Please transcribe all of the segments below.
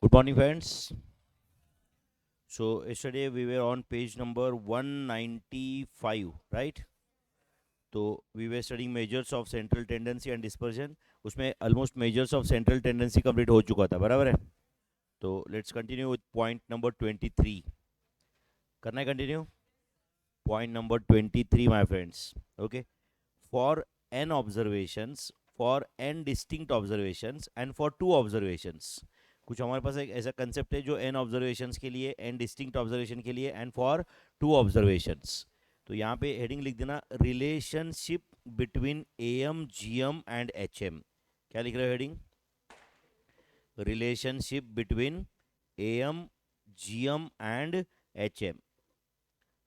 Good morning, friends. So, yesterday we were on page number 195, right? So, we were studying measures of central tendency and dispersion. उसमें almost measures of central tendency complete हो चुका था, बराबर है? तो let's continue with point number 23. करना है continue? Point number 23, my friends. Okay. For n observations, for n distinct observations and for two observations. कुछ हमारे पास एक ऐसा कंसेप्ट है जो n ऑब्जर्वेशंस के लिए, n डिस्टिंक्ट ऑब्जर्वेशन के लिए एंड फॉर टू ऑब्जर्वेशंस. तो यहाँ पे हेडिंग लिख देना relationship between M GM and HM. क्या लिख रहे हो heading? Relationship between M GM and HM.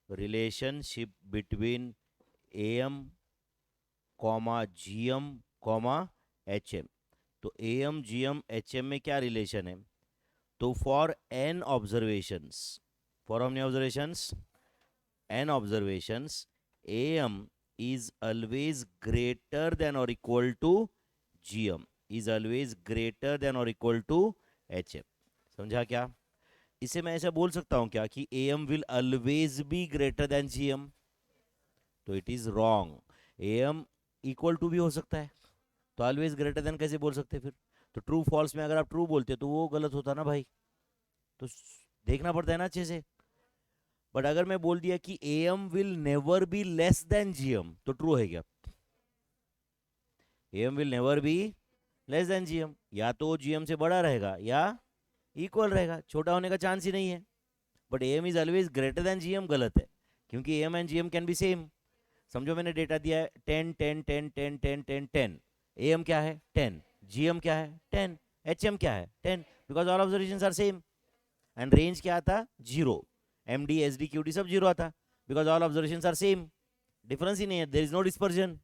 Relationship between M comma GM comma HM. तो एम जीएम एचएम में क्या रिलेशन है? तो for n observations, for how many observations? N observations, M is always greater than और equal to GM, is always greater than और equal to HM. समझा क्या? इसे मैं ऐसा बोल सकता हूं क्या कि M will always be greater than GM? तो it is wrong. M equal to भी हो सकता है, तो ऑलवेज ग्रेटर देन कैसे बोल सकते फिर? तो ट्रू फॉल्स में अगर आप ट्रू बोलते तो वो गलत होता ना भाई. तो देखना पड़ता है ना अच्छे से. बट अगर मैं बोल दिया कि M will never be less than GM, तो ट्रू है क्या? AM will never be less than GM, या तो जीएम से बड़ा रहेगा या इक्वल रहेगा, छोटा होने का चांस ही नहीं है. But AM is always greater than GM गलत है, क्योंकि AM and GM can be same. समझो मैंने डेटा दिया है 10 10 10 10 10 10 10. एम क्या है? 10. जीएम क्या है? 10. एचएम क्या है? 10. Because all observations are same. And range क्या आता? 0. एमडी एसडी क्यूडी सब 0 आता, because all observations are same. Difference ही नहीं है, there is no dispersion.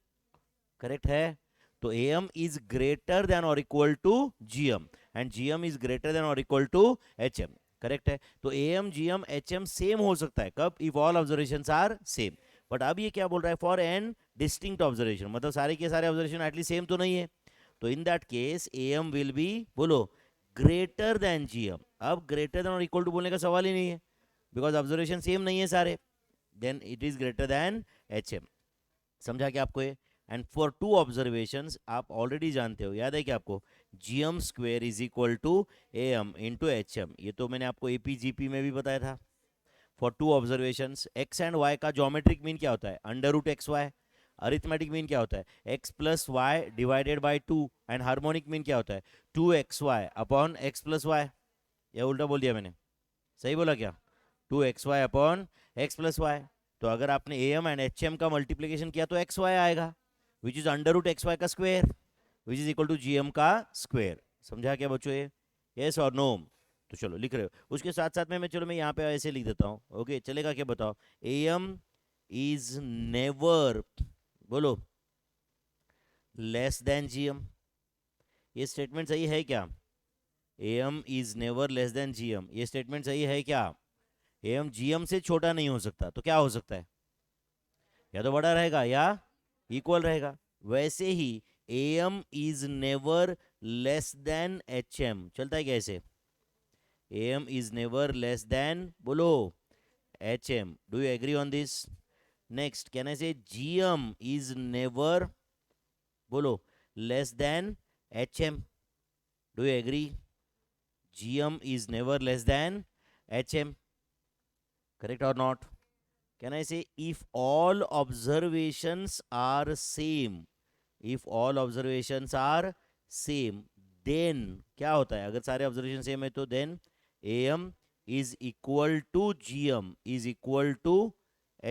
Correct है? तो एम इज ग्रेटर देन और equal to GM and GM is greater than और इक्वल टू एचएम. करेक्ट है? तो एम जीएम एचएम सेम हो सकता है कब? If all observations are same. But अब ये क्या बोल रहा है? फॉर एन डिस्टिंक्ट ऑब्जर्वेशन, मतलब सारे के सारे ऑब्जर्वेशन एटलीस्ट सेम तो नहीं है. तो in that case AM will be, बोलो, ग्रेटर देन जीएम. अब ग्रेटर देन और इक्वल टू बोलने का सवाल ही नहीं है, बिकॉज ऑब्जर्वेशन सेम नहीं है सारे. Then it is greater than HM. समझा क्या आपको ये? एंड फॉर टू ऑब्जर्वेशंस आप ऑलरेडी जानते हो, याद है क्या आपको? GM square is equal to AM into HM. ये तो मैंने आपको एपीजीपी में भी बताया था. For two observations X and Y का ज्योमेट्रिक मीन क्या होता है? Under root X Y. Arithmetic mean क्या होता है? X plus Y divided by 2. And harmonic mean क्या होता है? 2xy upon x plus Y. या उल्टा बोल दिया मैंने? सही बोला क्या? 2xy upon x plus Y. तो अगर आपने A M and H M का मल्टीप्लीकेशन किया तो एक्स वाई आएगा, which is under root X Y का square, which is equal to G M का स्क्वेयर. समझा क्या बच्चों ये? यस और नो? तो चलो लिख रहे हो. उसके साथ साथ में मैं यहाँ पे ऐसे लिख देता हूँ. ओके, चलेगा क्या? बताओ. ए एम इज नेवर, बोलो, लेस देन जीएम. ये स्टेटमेंट सही है क्या? AM is never less than GM, ये स्टेटमेंट सही है क्या? एम जीएम से छोटा नहीं हो सकता, तो क्या हो सकता है? या तो बड़ा रहेगा या इक्वल रहेगा. वैसे ही M is never less than H M. चलता है कैसे? M is never less than, बोलो, H M. Do you agree on this? Next, can I say GM is never, बोलो, less than H M. Do you agree? GM is never less than HM. Correct or not? Can I say if all observations are same, if all observations are same, then क्या होता है? अगर सारे observation same है तो then AM is equal to GM is equal to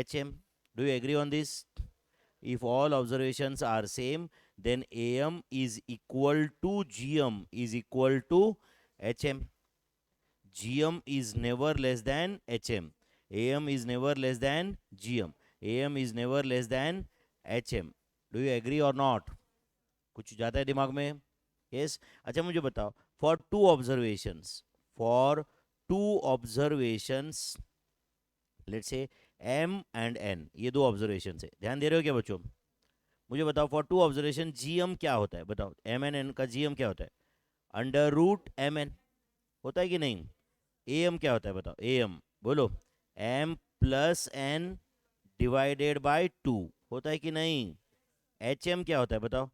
HM. Do you agree on this? If all observations are same, then AM is equal to GM is equal to HM. GM is never less than HM. AM is never less than GM. AM is never less than HM. Do you agree or not? कुछ जाता है दिमाग में? Yes. अच्छा मुझे बताओ, for two observations, for two observations, let's say M and N, ये दो observations है. ध्यान दे रहे हो क्या बच्चों? मुझे बताओ, for two observation GM क्या होता है? बताओ, M and N का GM क्या होता है? Under root M N. होता है कि नहीं? एम क्या होता है बताओ, एम बोलो, M plus N divided by two, होता है कि नहीं? एच एम क्या होता है बताओ,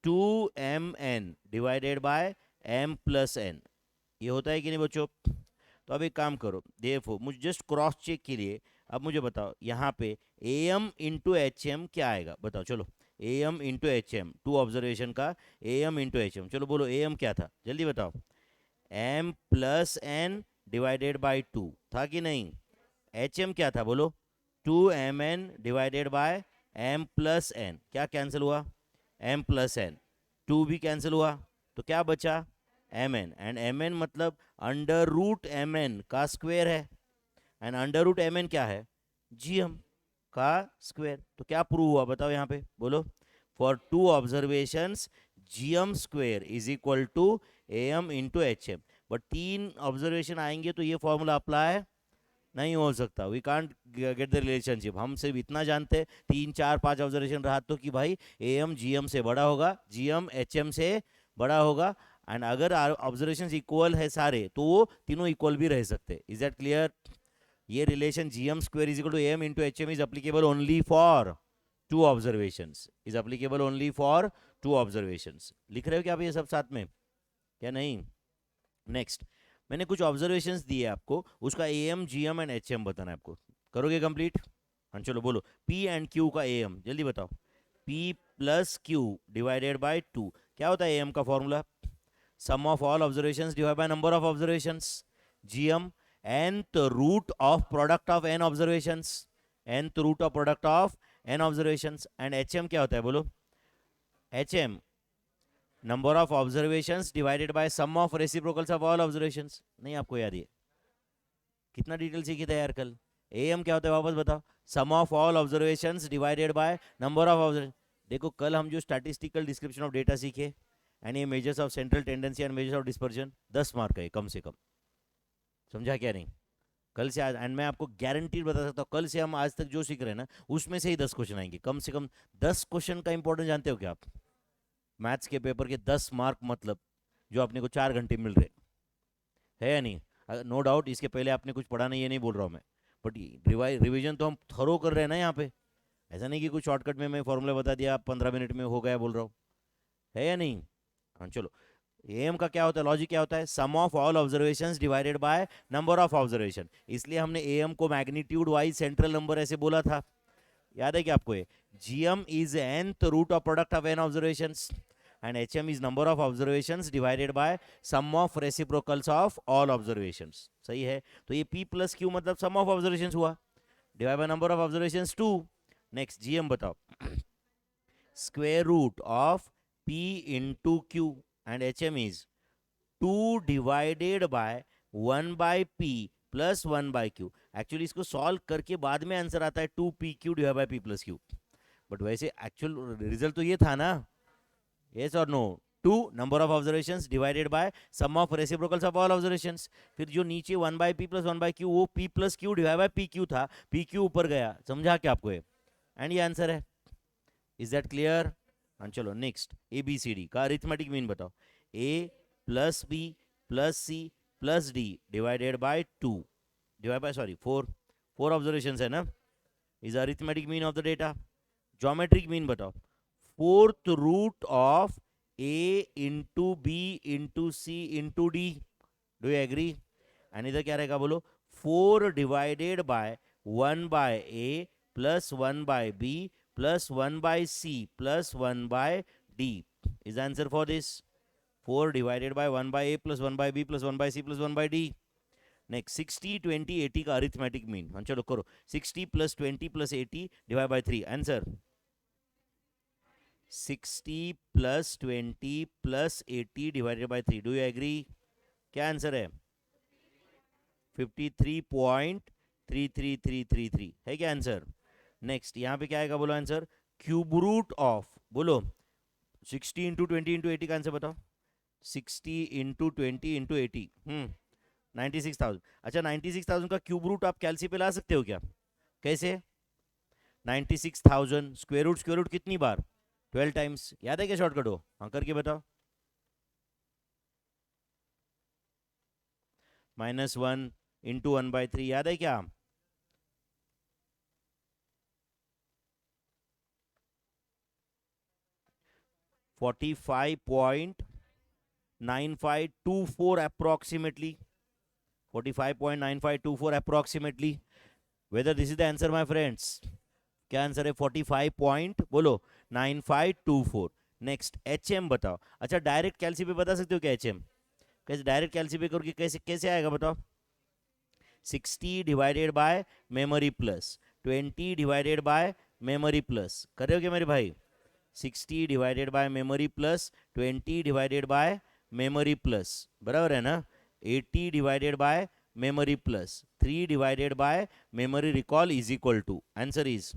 two M N divided by M plus N, ये होता है कि नहीं बच्चों? तो अब एक काम करो, देखो मुझे जस्ट क्रॉस चेक के लिए अब मुझे बताओ यहाँ पे A M into H M क्या आएगा बताओ, चलो A M into H M, two observation का A M into H M, चलो बोलो ए एम क्या था जल्दी बताओ, M plus N divided by two था कि नहीं? एच एम क्या था बोलो, two M N divided by M plus N, क्या कैंसिल हुआ? एम प्लस एन, टू भी कैंसिल हुआ, तो क्या बचा? M N, and M N मतलब अंडर रूट एम एन का स्क्वायर है, and under root M N क्या है? जी एम का स्क्वायर। तो क्या प्रूव हुआ बताओ यहाँ पे बोलो, for two observations G M square is equal to A M into H M, but तीन ऑब्जर्वेशन आएंगे तो ये फॉर्मूला अप्लाई नहीं हो सकता, we can't get the relationship. हम सिर्फ इतना जानते हैं, तीन चार पांच ऑब्जर्वेशन रहा तो कि भाई ए एम जी एम से बड़ा होगा, जी एम एच एम से बड़ा होगा, एंड अगर ऑब्जर्वेशन इक्वल है सारे तो वो तीनों इक्वल भी रह सकते। Is that clear? ये relation G M square is equal to A M into H M is applicable only for two observations, is applicable only for two observations. लिख रहे हो क्या आप ये सब साथ में, क्या नहीं? नेक्स्ट, मैंने कुछ ऑब्जर्वेशंस दिए आपको, उसका A M G M and H M बताना है आपको, करोगे कंप्लीट? हाँ चलो बोलो, पी एंड क्यू का ए एम जल्दी बताओ, P plus Q divided by two, क्या होता है ए एम का formula? Sum of all observations divide by number of observations, G M nth root of product of n observations, nth root of product of n observations, and hm क्या होता है बोलो? hm number of observations divided by sum of reciprocals of all observations. नहीं आपको याद है? कितना detail सीखे थे यार कल? एम क्या होता है वापस बताओ, sum of all observations divided by number of observation. देखो कल हम जो स्टैटिस्टिकल डिस्क्रिप्शन ऑफ डेटा सीखे, एंड ये measures of central tendency and measures of dispersion, 10 mark है कम से कम, समझा क्या नहीं? कल से आज, एंड मैं आपको गारंटीड बता सकता हूँ, कल से हम आज तक जो सीख रहे हैं ना उसमें से ही 10 क्वेश्चन आएंगे कम से कम। 10 क्वेश्चन का इंपॉर्टेंस जानते हो क्या आप? मैथ्स के पेपर के 10 मार्क मतलब जो अपने को 4 घंटे मिल रहे है या नहीं? नो डाउट इसके पहले आपने कुछ पढ़ा नहीं, ये नहीं बोल रहा हूँ मैं, बट रिविजन तो हम थरो कर रहे हैं ना यहाँ पे। ऐसा नहीं कि कुछ शॉर्टकट में मैं फॉर्मूला बता दिया 15 मिनट में हो गया बोल रहा हूँ, है या नहीं? हाँ चलो, एम का क्या होता है, लॉजिक क्या होता है? Sum of all observations divided by number of observation, इसलिए हमने एम को मैग्नीट्यूड वाइज सेंट्रल नंबर ऐसे बोला था, याद है क्या आपको? ये GM is nth root of product of n observations, and hm is number of observations divided by sum of reciprocals of all observations। सही है? तो ये p plus q मतलब sum of observations हुआ, divide by number of observations 2। Next gm बताओ, square root of p into q, and hm is 2 divided by 1 by p plus 1 by q। Actually इसको solve करके बाद में answer आता है 2pq divide by p plus q, but वैसे actual result तो ये था ना, yes or no? 2 number of observations divided by sum of reciprocals of all observations। फिर जो नीचे 1 by p plus 1 by q, वो p plus q divide by pq था, pq ऊपर गया, समझा क्या आपको? एंड ये आंसर है। Is that clear? हाँ चलो next, A B C D का अरिथमेटिक मीन बताओ, a plus B plus C plus D divided by 2 divide by sorry 4 observations है ना, is arithmetic mean of the data. Geometric mean बताओ, fourth root of a into B into C into D, do you agree? And इधर क्या रहेगा बोलो, 4 divided by 1 by a plus 1 by b plus 1 by c plus 1 by d is answer for this. 4 divided by 1 by a plus 1 by b plus 1 by c plus 1 by d। Next 60 20 80 का arithmetic mean, हाँ चलो करो, 60 plus 20 plus 80 divide by 3, answer 60 plus 20 plus 80 divided by 3, do you agree? क्या answer है? 53.33333 है क्या answer? Next यहाँ पे क्या आएगा बोलो आंसर, क्यूब रूट ऑफ, बोलो 60 इंटू 20 इंटू 80 का आंसर बताओ, 60 इंटू 20 इंटू 80, 96,000। अच्छा 96,000 का क्यूब रूट आप कैलसी पे ला सकते हो क्या? कैसे? 96,000 स्क्वायर रूट कितनी बार? 12 टाइम्स, याद है क्या शॉर्टकट हो? हाँ करके बताओ। -1 इंटू 1/3, याद है क्या? $45.9524 approximately. 45.9524 approximately. Whether this is the answer, my friends? क्या आंसर है? 45 पॉइंट बोलो 9524. नेक्स्ट HM बताओ. अच्छा डायरेक्ट कैलसी पे बता सकते हो क्या HM? कैसे डायरेक्ट कैलसी पे करके कैसे कैसे आएगा बताओ? 60 divided by memory plus 20 divided by memory plus. कर रहे हो क्या मेरे भाई? 60 divided by memory plus 20 divided by memory plus, बराबर है ना? 80 divided bye memory plus 3 divided by memory recall is equal to, answer is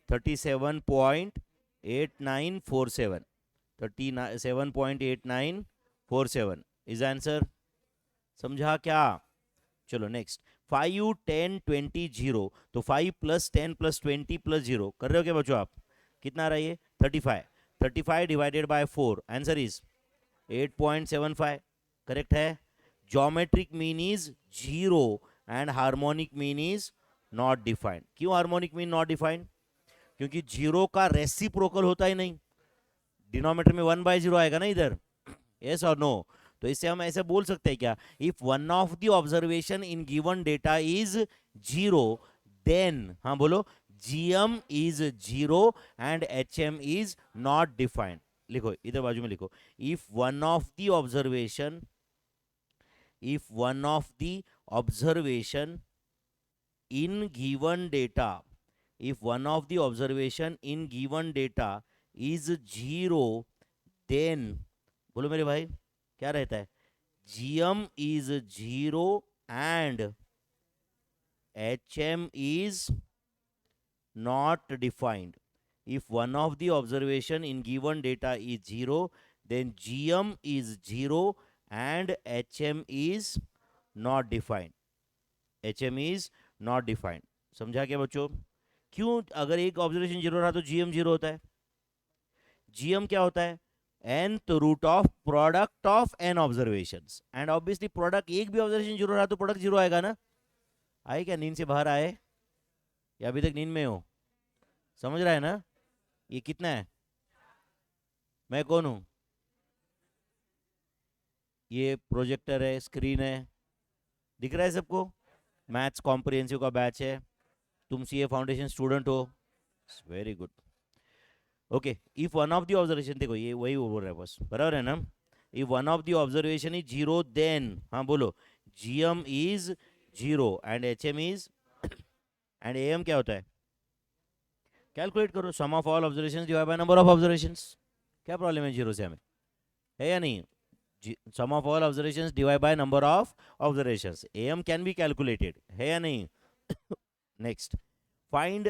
37.8947. 37.8947 is answer. समझा क्या? चलो नेक्स्ट. 5 10 20 0, तो 5 + 10 + 20 + 0 कर रहे हो क्या बच्चों आप? कितना आ रहा है ये? 35. 35 divided by 4, answer is 8.75. Correct है. Geometric mean is 0 and harmonic mean is not defined. क्यों हार्मोनिक मीन नॉट डिफाइंड? क्योंकि 0 का रेसिप्रोकल होता ही नहीं. डिनोमिनेटर में 1/0 आएगा ना इधर. यस और नो? तो इससे हम ऐसे बोल सकते हैं क्या? If one of the observation in given data is 0, then हाँ बोलो GM is 0 and HM is not defined. लिखो इधर बाजू में लिखो. If one of the observation in given data is 0, then बोलो मेरे भाई क्या रहता है? GM is 0 and HM is not defined. If one of the observation in given data is 0, then GM is 0 and HM is not defined. HM is not defined. समझा क्या बच्चों? क्यों? अगर एक ऑब्जर्वेशन 0 रहा तो GM 0 होता है. GM क्या होता है? nth root of product of n observations. And obviously product, एक भी ऑब्जर्वेशन 0 रहा तो प्रोडक्ट 0 आएगा ना. आए क्या? नींद से बाहर आए या अभी तक नींद में हो? समझ रहा है ना? ये कितना है? मैं कौन हूं? ये प्रोजेक्टर है, स्क्रीन है, दिख रहा है सबको? मैथ्स कॉम्प्रिहेंसिव का बैच है. तुम CA फाउंडेशन स्टूडेंट हो. Very good. Okay. If one of the observation, देखो ये वही बोल रहा है बस, बराबर है ना? If one of the observation is 0, then हाँ बोलो GM is 0 and HM is and AM क्या होता है? कैलकुलेट करो. Sum of all observations divide by number of observations. क्या प्रॉब्लम है 0 से हमें? है या नहीं? Sum of all observations divided by number of observations. AM can be calculated. है या नहीं? Next, find a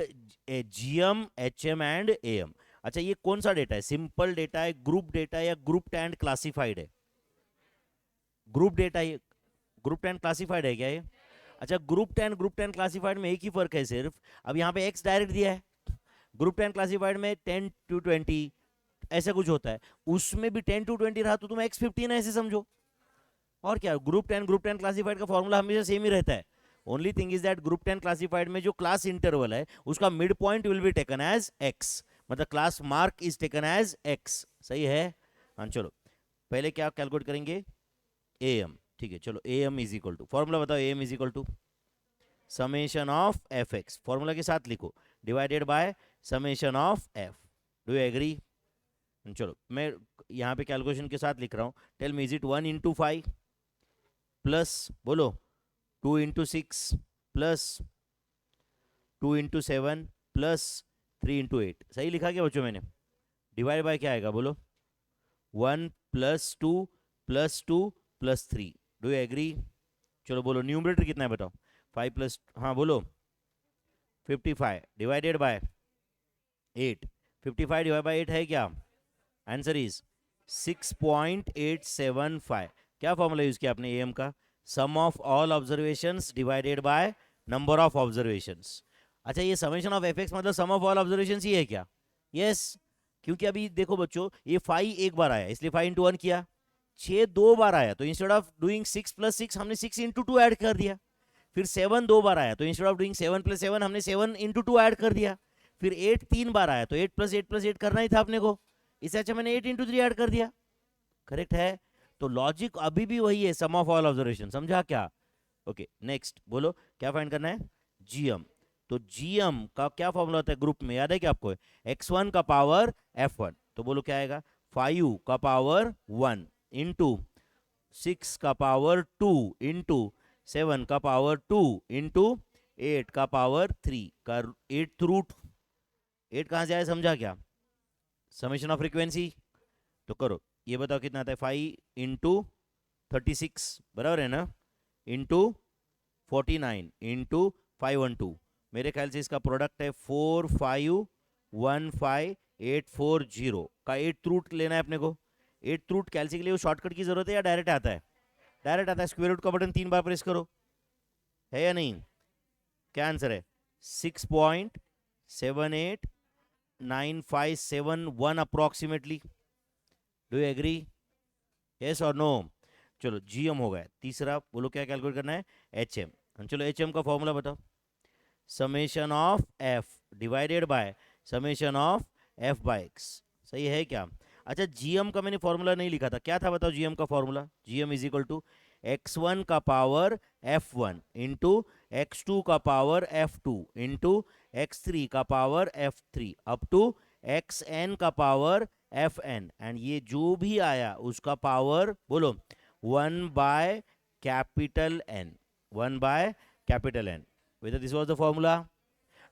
GM, HM and AM. अच्छा ये कौन सा डेटा है? सिंपल डेटा है, ग्रुप डेटा है या ग्रुप्ड एंड क्लासिफाइड है? ग्रुप डेटा है. ग्रुप्ड एंड क्लासिफाइड है क्या ये? अच्छा ग्रुप्ड एंड क्लासिफाइड में एक ही फर्क है सिर्फ. अब यहाँ पे X डायरेक्ट दिया है. ग्रुप्ड एंड क्लासिफाइड में 10 to 20 ऐसा कुछ होता है. उसमें भी 10 to 20 रहा तो तुम X15 ऐसे समझो. और क्या? ग्रुप 10 क्लासिफाइड का फॉर्मूला हमेशा सेम ही रहता है. Only thing is that group 10 classified में जो क्लास इंटरवल है उसका mid point will be taken as X, मतलब class mark is taken as X. सही है? हाँ चलो पहले क्या कैलकुलेट करेंगे? AM. ठीक है चलो. AM is equal to, formula बताओ. AM is equal to summation of fx, formula के साथ लिखो, divided by summation of f. Do you agree? चलो मैं यहाँ पे कैलकुलेशन के साथ लिख रहा हूँ. Tell me, is it 1 into 5 plus बोलो 2 into 6 plus 2 into 7 plus 3 into 8. सही लिखा क्या बच्चों मैंने? डिवाइड बाय क्या आएगा बोलो? 1 + 2 + 2 + 3. Do you agree? चलो बोलो न्यूमरेटर कितना है बताओ? 5 प्लस, हाँ बोलो 55 डिवाइडेड बाय 8. 55 डिवाइड बाय 8 है क्या? Answer is 6.875. क्या फॉर्मूला यूज किया आपने AM का? Sum of all observations divided by number of observations. अच्छा ये समेशन ऑफ fx मतलब सम ऑफ ऑल ऑब्जर्वेशंस ही है क्या? यस. क्योंकि अभी देखो बच्चों ये 5 एक बार आया इसलिए 5 into 1 किया, 6 दो बार आया तो इंस्टेड ऑफ डूइंग 6 + 6 हमने 6 × 2 ऐड कर दिया। फिर 7 दो बार आया तो इंस्टेड ऑफ डूइंग 7 + 7 हमने 7 × 2 ऐड कर दिया। फिर 8 तीन बार आया तो 8 + 8 + 8 करना ही था अपने को, इससे अच्छा मैंने 8 × 3 ऐड कर दिया। करेक्ट है। तो लॉजिक अभी भी वही है, सम ऑफ ऑल ऑब्जर्वेशन। समझा क्या? ओके नेक्स्ट बोलो क्या फाइंड करना है? जीएम। तो जीएम का क्या फॉर्मूला होता है ग्रुप में, याद है क्या आपको? x1 का पावर f1। तो बोलो क्या आएगा? 5 का पावर 1 इंटू 6 का पावर 2 इंटू 7 का पावर 2 इंटू 8 का पावर 3 का 8th रूट। 8 कहां से आया समझा क्या? Summation of frequency. तो करो, ये बताओ कितना आता है? 5 इंटू 36 बराबर है ना, इंटू 49 इंटू 512। मेरे ख्याल से इसका प्रोडक्ट है 4515840 का 8th रूट लेना है अपने को। 8th रूट कैलसी के लिए वो शॉर्टकट की जरूरत है या डायरेक्ट आता है? डायरेक्ट आता है। स्क्वायर रूट का बटन 3 बार प्रेस करो, है या नहीं? क्या आंसर है? 6.789571 approximately. Do you agree? Yes और नो? चलो जीएम हो गया। तीसरा बोलो क्या कैलकुलेट करना है? एचएम। चलो एचएम का फॉर्मूला बताओ। Summation of F divided by summation of F by X. सही है क्या? अच्छा जीएम का मैंने फॉर्मूला नहीं लिखा था, क्या था बताओ जीएम का formula? GM is equal to x1 का पावर f1 इंटू x2 का पावर f2 इंटू x3 का power f3 up to xn का पावर fn, एंड ये जो भी आया उसका पावर बोलो 1 by capital N, 1 by capital N। whether this was the formula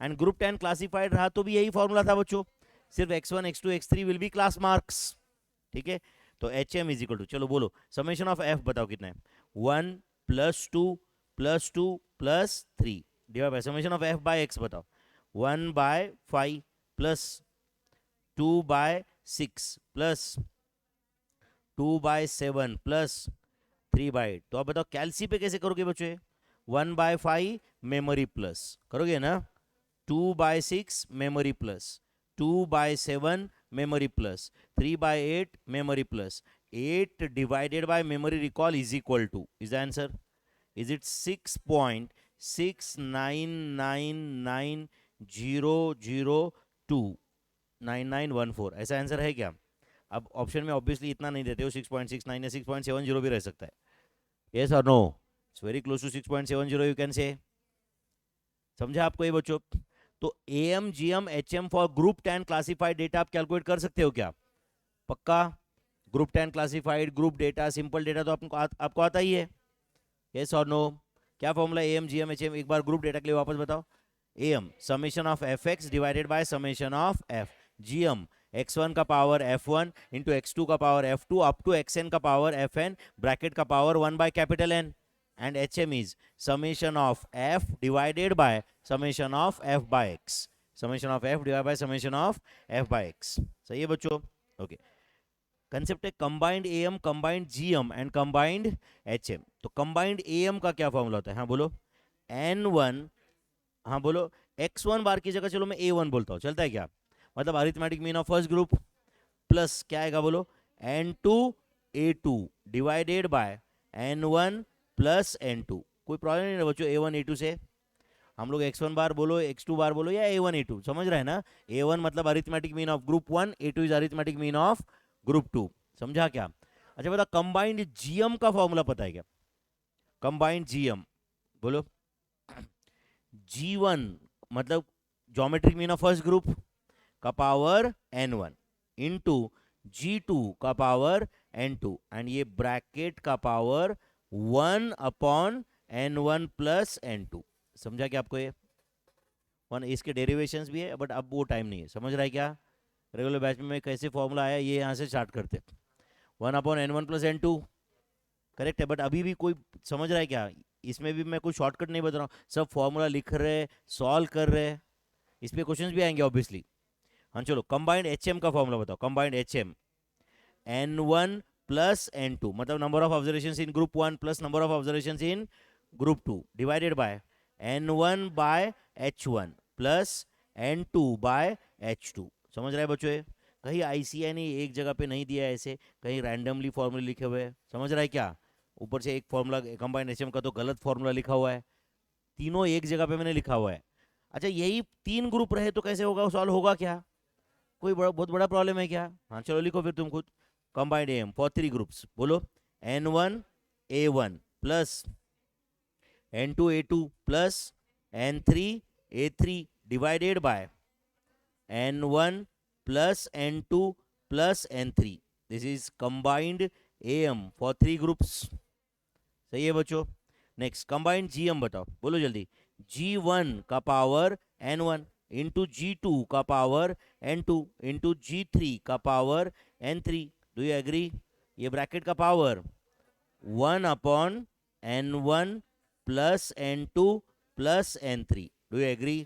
and group 10 classified रहा तो भी यही फॉर्मूला था बच्चों, सिर्फ x1 x2 x3 will be class marks. ठीक है, तो hm इज इक्वल टू, चलो बोलो समेशन ऑफ f बताओ कितना है? 1 + 2 + 2 + 3 divide by summation of f by x बताओ। 1 by 5 plus 2 by 6 plus 2 by 7 plus 3 by 8। तो आप बताओ कैलसी पे कैसे करोगे बच्चों? 1 बाय 5 मेमोरी प्लस करोगे ना, 2 by 6 memory plus, 2 by 7 memory plus, 3 by 8 memory plus, 8 divided by memory recall is equal to, is the answer? Is it 6.6999029914? ऐसा आंसर है क्या? अब ऑप्शन में ऑब्वियसली इतना नहीं देते हो, 6.69 या 6.70 भी रह सकता है। यस और no? It's very close to 6.70 you can say. समझा आपको ये बच्चों? तो AM GM HM for group 10 classified data आप कैलकुलेट कर सकते हो क्या? पक्का? Group 10 classified, group data, simple data तो आपको आता ही है। यस और नो? क्या फॉर्मूला एएम जीएम एचएम? एक बार ग्रुप डेटा के लिए वापस बताओ। AM summation of F X divided by summation of F. GM x1 का पावर f1 इंटू x2 का power f2 up to xn का पावर fn ब्रैकेट का power 1 by capital N, and hm is summation of f divided by summation of f by x, summation of f divided by summation of f by x। सही है बच्चों? Okay, concept है combined am, combined GM and combined HM. तो combined am का क्या formula होता है? हाँ बोलो। n1, हाँ बोलो x1 बार की जगह चलो मैं a1 बोलता हूँ, चलता है क्या? मतलब arithmetic mean of first group plus क्या आएगा बोलो? n2 a2 divided by n1 plus n2। कोई प्रॉब्लम नहीं है बच्चों a1 a2 से? हम लोग x1 बार बोलो, x2 बार बोलो, या a1 a2, समझ रहे हैं ना? a1 मतलब arithmetic mean of group 1, a2 is arithmetic mean of group 2। समझा क्या? अच्छा बता, कंबाइंड जीएम का फॉर्मूला पता है क्या? कंबाइंड जीएम बोलो। G1 मतलब geometric mean of first group का पावर n1 इंटू G2 का पावर n2, एंड ये ब्रैकेट का power 1 upon n1 plus n2। समझा क्या आपको? ये वन इसके डेरिवेशंस भी है बट अब वो टाइम नहीं है, समझ रहा है क्या? रेगुलर बैच में कैसे फॉर्मूला आया ये यहाँ से स्टार्ट करते, 1 upon n1 plus n2, correct है। बट अभी भी कोई समझ रहा है क्या? इसमें भी मैं कोई शॉर्टकट नहीं बता रहा हूँ, सब फॉर्मूला लिख रहे, सॉल्व कर रहे, इस पे क्वेश्चंस भी आएंगे ऑब्वियसली। हाँ चलो कंबाइंड एचएम का फॉर्मूला बताओ। Combined HM n1 plus n2 मतलब number of observations in group 1 plus number of observations in group 2 divided by n1 by h1 plus n2 by h2। समझ रहे हैं बच्चों? कहीं आईसीआई ने एक जगह पे नहीं दिया है ऐसे, कहीं रैंडमली फॉर्मूले लिखे हुए हैं, समझ रहा है क्या? ऊपर से एक फॉर्मूला कंबाइंड एचएम का तो गलत फॉर्मूला लिखा हुआ है, तीनों एक जगह पे मैंने लिखा हुआ है। अच्छा यही तीन ग्रुप रहे तो कैसे होगा, सॉल्व होगा क्या? कोई बहुत बड़ा प्रॉब्लम है क्या? हाँ चलो लिखो फिर तुम खुद। Combined AM for three groups, बोलो N1 A1 plus N2 A2 plus N3 A3 divided by N1 plus N2 plus N3। This is combined AM for three groups. सही है बच्चों? नेक्स्ट कंबाइंड GM बताओ, बोलो जल्दी। G1 का power N1 into G2 का power N2 into G3 का power N3। Do you agree? ये ब्रैकेट का power 1/N1 plus N2 plus N3। Do you agree?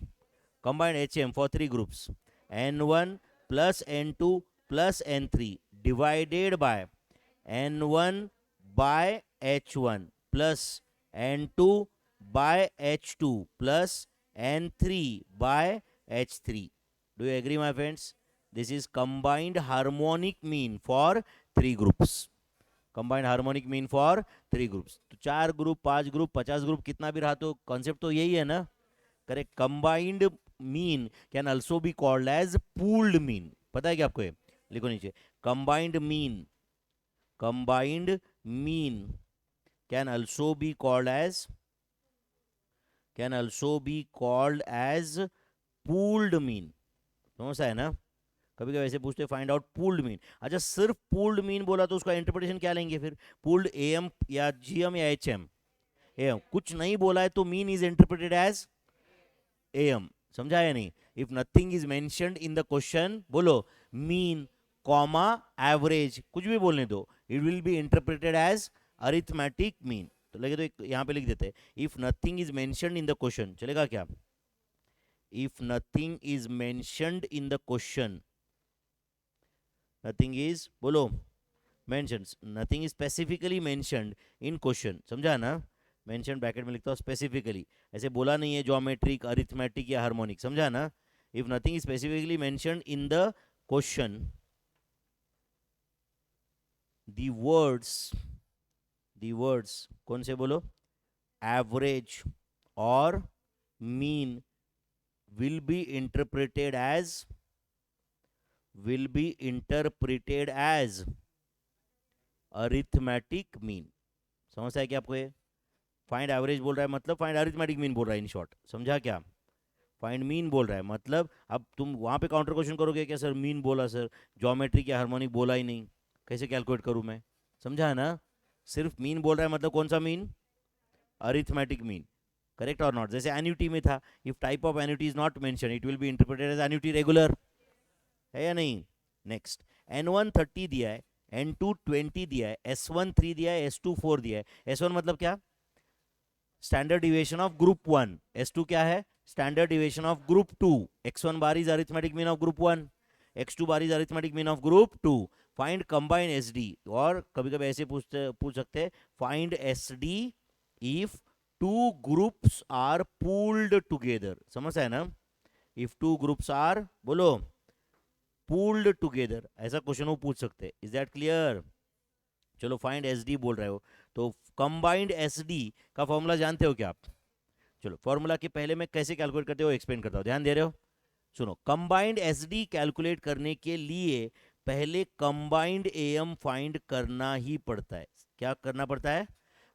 Combined HM for three groups N1 plus N2 plus N3 divided by N1 by H1 plus N2 by H2 plus N3 by H3. Do you agree my friends? This is combined harmonic mean for three groups. Combined harmonic mean for three groups. तो चार group, पांच group, 50 group, कितना भी रहा तो concept तो यही है ना? Correct. Combined mean can also be called as pooled mean. पता है क्या आपको? ये लिखो नीचे, combined mean, combined mean can also be called as, can also be called as pooled mean. समझ है ना? कभी कभी ऐसे पूछते फाइंड आउट पूल्ड मीन। अच्छा सिर्फ पूल्ड मीन बोला तो उसका इंटरप्रिटेशन क्या लेंगे फिर? पूल्ड एएम या जीएम या एचएम? एएम। कुछ नहीं बोला है तो mean is interpreted as AM. समझा या नहीं? If nothing is mentioned in the question, बोलो मीन कॉमा एवरेज, कुछ भी बोलने दो, it will be interpreted as arithmetic mean. तो लगे तो एक यहां पे लिख देते, if nothing is mentioned in the question, चलेगा क्या? If nothing is mentioned in the question, nothing is, बोलो mentioned, nothing is specifically mentioned in question. समझा ना? मेंशन ब्रैकेट में लिखता हूं स्पेसिफिकली, ऐसे बोला नहीं है ज्योमेट्रिक, अरिथमेटिक या हार्मोनिक। समझा ना? If nothing is specifically mentioned in the question, the words कौन से बोलो? एवरेज और mean will be interpreted as, will be interpreted as arithmetic mean। समझता है क्या आपको? ये फाइंड एवरेज बोल रहा है मतलब फाइंड अरिथमेटिक मीन बोल रहा है इन शॉर्ट। समझा क्या? फाइंड मीन बोल रहा है मतलब अब तुम वहां पे काउंटर क्वेश्चन करोगे क्या, सर मीन बोला सर, ज्योमेट्रिक या हार्मोनिक बोला ही नहीं, कैसे कैलकुलेट करूं मैं? समझा ना? सिर्फ मीन बोल रहा है मतलब कौन सा मीन? Arithmetic mean. करेक्ट और नॉट? जैसे एन्युटी में था, if type of annuity is not mention it will be interpreted as annuity regular, है या नहीं? नेक्स्ट, N1 30 दिया है, N2 20 दिया है, S1 3 दिया है, S2 4 दिया है। S1 मतलब क्या? Standard deviation of group 1। S2 क्या है? Standard deviation of group 2। X1 bar is arithmetic mean of group 1, X2 bar is arithmetic mean of group 2। Find combine SD, और कभी कभी ऐसे पूछ सकते हैं, find SD if two groups are pooled together. समझ है ना? इफ टू ग्रुप्स आर, बोलो पूल्ड टुगेदर, ऐसा क्वेश्चन वो पूछ सकते। Is that clear? चलो फाइंड SD बोल रहे हो तो कंबाइंड SD का फॉर्मूला जानते हो क्या आप? चलो फॉर्मूला के पहले मैं कैसे कैलकुलेट करते हो एक्सप्लेन करता हूं, ध्यान दे रहे हो? सुनो, कंबाइंड SD कैलकुलेट करने के लिए पहले कंबाइंड AM फाइंड करना ही पड़ता है। क्या करना पड़ता है?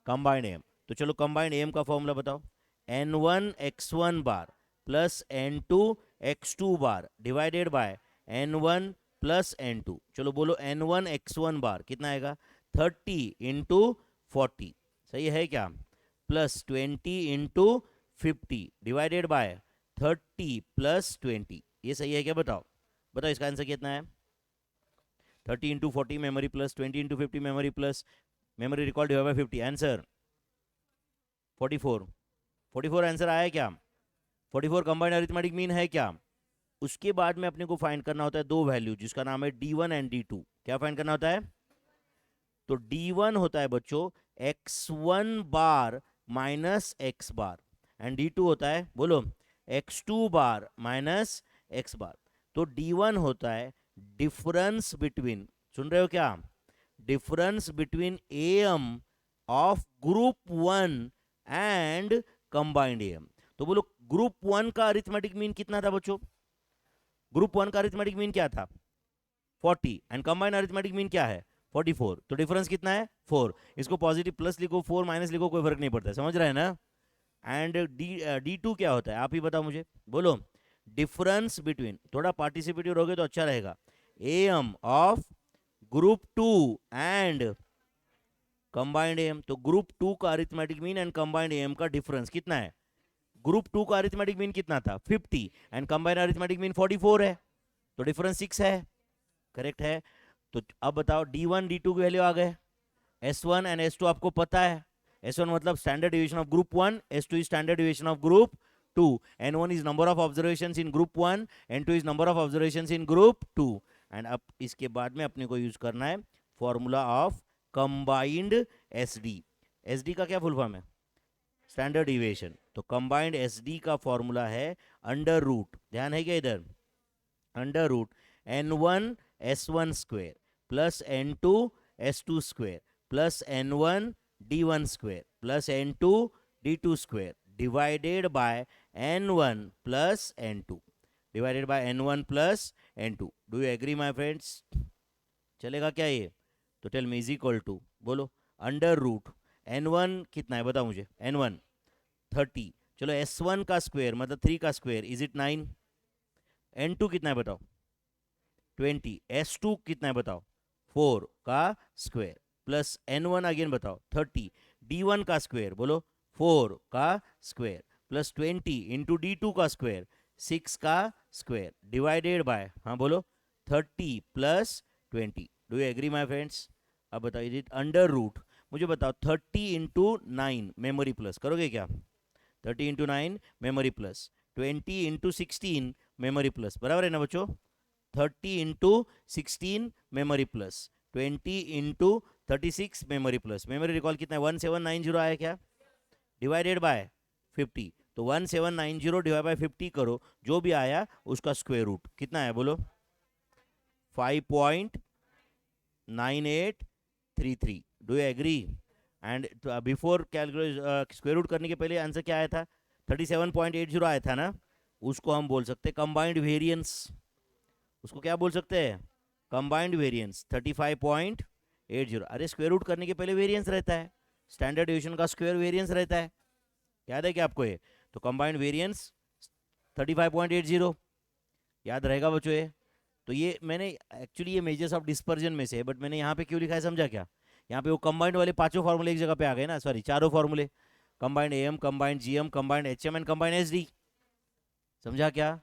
Combined AM। तो चलो कंबाइंड AM का फॉर्मूला बताओ। N1 X1 bar plus N2 X2 bar divided by N1 plus N2। चलो बोलो N1 X1 बार कितना आएगा? 30 इंटू 40, सही है क्या? Plus 20 into 50 divided by 30 plus 20, ये सही है क्या? बताओ बताओ इसका आंसर कितना है? 30 into 40 memory plus 20 into 50 memory plus memory recall divide by 50, answer 44। 44 answer आया क्या? 44 कंबाइंड अरिथमेटिक मीन है क्या? उसके बाद में अपने को फाइंड करना होता है दो वैल्यू जिसका नाम है D1 एंड D2। क्या फाइंड करना होता है? तो D1 होता है बच्चों X1 bar minus X bar, and D2 होता है, बोलो X2 बार माइनस X बार। तो D1 होता है डिफरेंस बिटवीन, सुन रहे हो क्या, difference between M of group 1 and combined M. तो बोलो ग्रुप 1 का अरिथमेटिक मीन कितना था बच्चों? ग्रुप 1 का अरिथमेटिक मीन क्या था? 40। एंड कंबाइंड अरिथमेटिक मीन क्या है? 44। तो डिफरेंस कितना है? 4। इसको पॉजिटिव प्लस लिखो, 4 माइनस लिखो, कोई फर्क नहीं पड़ता, समझ रहे हैं ना? एंड D2 क्या होता है, आप ही बताओ मुझे, बोलो। डिफरेंस बिटवीन, थोड़ा पार्टिसिपेटिव रहोगे तो अच्छा रहेगा, M of group 2 and combined M. तो ग्रुप 2 का arithmetic mean and combined M का डिफरेंस कितना है? ग्रुप 2 का अरिथमेटिक मीन कितना था? 50। एंड कंबाइंड अरिथमेटिक मीन 44 है, तो डिफरेंस 6 है। करेक्ट है। तो अब बताओ D1 D2 की वैल्यू आ गए। S1 एंड S2 आपको पता है। S1 मतलब standard division of group 1, S2 is standard division of group 2, N1 is number of observations in group 1, N2 is number of observations in group 2। And अब इसके बाद में अपने को यूज करना है formula of combined SD। SD का क्या फुल फॉर्म है? Standard deviation. तो कंबाइंड SD का फॉर्मूला है अंडर रूट, ध्यान है क्या इधर, under root N1 S1 square plus N2 S2 square plus N1 D1 square plus N2 D2 square divided by N1 plus N2, divided by N1 plus N2। Do you agree my friends? चलेगा क्या ये? तो tell me is equal to, बोलो, under root N1 कितना है बताओ मुझे, N1 30, चलो S1 का स्क्वायर मतलब 3 का स्क्वायर, इज इट 9? N2 कितना है बताओ? 20। S2 कितना है बताओ? 4 का स्क्वायर प्लस N1 अगेन बताओ 30, D1 का स्क्वायर बोलो 4 का स्क्वायर प्लस 20 इंटू D2 का स्क्वायर 6 का स्क्वायर डिवाइडेड बाय, हाँ बोलो, 30 plus 20। Do you agree my friends? अब बताओ इज इट अंडर रूट, मुझे बताओ 30 इंटू 9 मेमोरी प्लस करोगे क्या? 30 into 9 memory plus 20 into 16 memory plus, बराबर है ना बच्चों? 30 into 16 memory plus 20 into 36 memory plus, memory recall कितना है? 1790 आया क्या? Divided by 50। तो 1790 डिवाइड बाय 50 करो, जो भी आया उसका स्क्वायर रूट कितना है बोलो? 5.9833। Do you agree? And before calculate square root करने के पहले आंसर क्या आया था? 37.80 आया था ना, उसको हम बोल सकते हैं कंबाइंड वेरिएंस। उसको क्या बोल सकते हैं? Combined variance 35.80। अरे स्क्वायर रूट करने के पहले वेरिएंस रहता है, स्टैंडर्ड डिवीजन का स्क्वायर वेरिएंस रहता है, याद है क्या आपको ये? तो कंबाइंड वेरिएंस 35.80 याद रहेगा बच्चों ये? तो ये मैंने एक्चुअली ये मेजर्स ऑफ डिस्पर्जन में से है, बट मैंने यहाँ पे क्यों लिखा है समझा क्या? यहाँ पे वो कंबाइंड वाले पांचों फॉर्मूले एक जगह पे आ गए ना, सॉरी चारों फॉर्मूले, combined AM, combined GM, combined HM and combined SD, समझा क्या?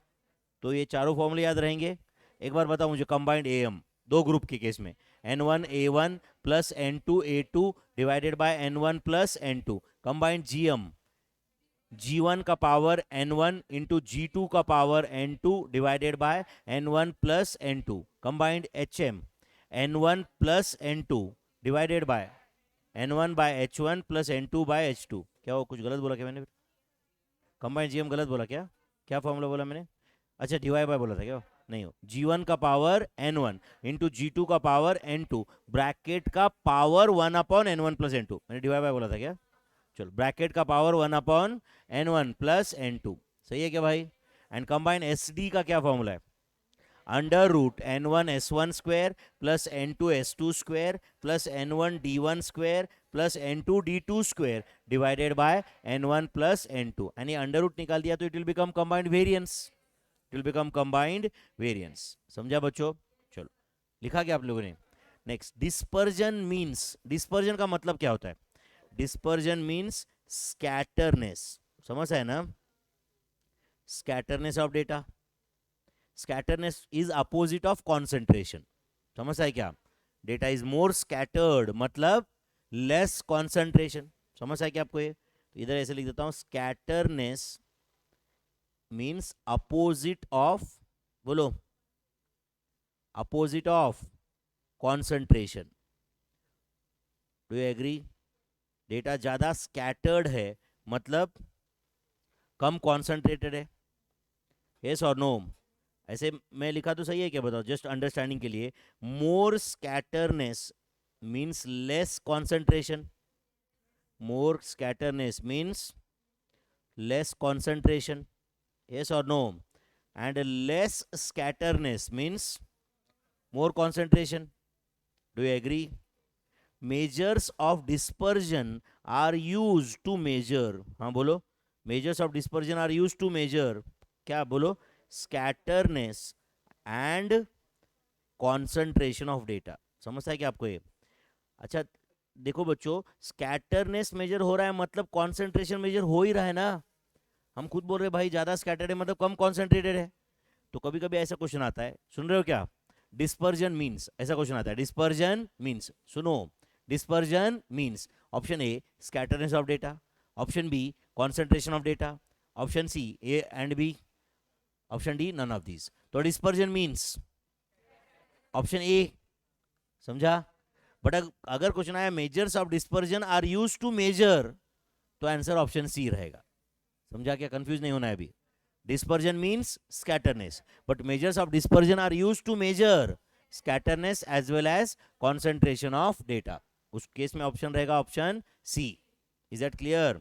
तो ये चारों फॉर्मूले याद रहेंगे। एक बार बताओ मुझे कंबाइंड AM दो ग्रुप के केस में, N1A1 plus N2A2 divided by N1 plus N2। Combined GM, G1 का पावर N1 इंटू G2 का power N2 divided by N1 plus N2। Combined HM, N1 plus N2 divided by N1 by H1 plus N2 by H2। क्या वो कुछ गलत बोला क्या मैंने? Combined GM गलत बोला क्या? क्या फॉर्मूला बोला मैंने? अच्छा डिवाइड बाय बोला था क्या? नहीं हो, G1 का पावर N1 इंटू G2 का पावर N2 ब्रैकेट का power 1 upon N1 plus N2। मैंने डिवाइड बाय बोला था क्या? चलो ब्रैकेट का power 1 upon N1 plus N2, सही है क्या भाई? एंड कंबाइन SD का क्या फॉर्मूला है? Under root N1 S1 square plus N2 S2 square plus N1 D1 square plus N2 D2 square divided by N1 plus N2। यानी under root निकाल दिया तो it will become combined variance, it will become combined variance. समझा बच्चों? चलो लिखा क्या आप लोगों ने? नेक्स्ट, डिस्पर्जन मींस, डिस्पर्जन का मतलब क्या होता है? डिस्पर्जन मींस स्कैटरनेस, समझ है ना? Scatterness of data, scatterness is opposite of concentration, समझ है क्या? डेटा इज मोर स्कैटर्ड मतलब लेस कॉन्सेंट्रेशन, समझ है क्या आपको ये? तो इधर ऐसे लिख देता हूं, स्कैटरनेस मींस अपोजिट ऑफ, बोलो, opposite of concentration. Do you agree? Data ज्यादा स्कैटर्ड है मतलब कम कॉन्सेंट्रेटेड है, यस और नो? ऐसे मैं लिखा तो सही है क्या, बताओ जस्ट अंडरस्टैंडिंग के लिए. More scatterness means less concentration. More scatterness means less concentration. yes or no? And less scatterness means more concentration. Do you agree? Measures of dispersion are used to measure. हाँ बोलो. Measures of dispersion are used to measure. क्या बोलो? Scatterness and concentration of data. समझता है क्या आपको ये? अच्छा देखो बच्चों, स्कैटरनेस मेजर हो रहा है मतलब कॉन्सेंट्रेशन मेजर हो ही रहा है ना. हम खुद बोल रहे हैं भाई ज्यादा स्कैटर्ड है मतलब कम कॉन्सेंट्रेटेड है. तो कभी कभी ऐसा क्वेश्चन आता है, सुन रहे हो क्या? डिस्पर्जन मीन्स, ऐसा क्वेश्चन आता है, डिस्पर्जन मीन्स, सुनो, dispersion means option A scatterness of data, option B concentration of data, option C A and B, option D none of these. तो डिस्पर्जन मीन्स ऑप्शन ए. समझा? But अगर question आया measures of dispersion are use to measure, तो answer option C रहेगा. समझा क्या? Confuse नहीं होना है अभी. Dispersion means scatterness, but measures of dispersion are used to measure scatterness as well as concentration of data. उस केस में ऑप्शन रहेगा option C. Is that clear?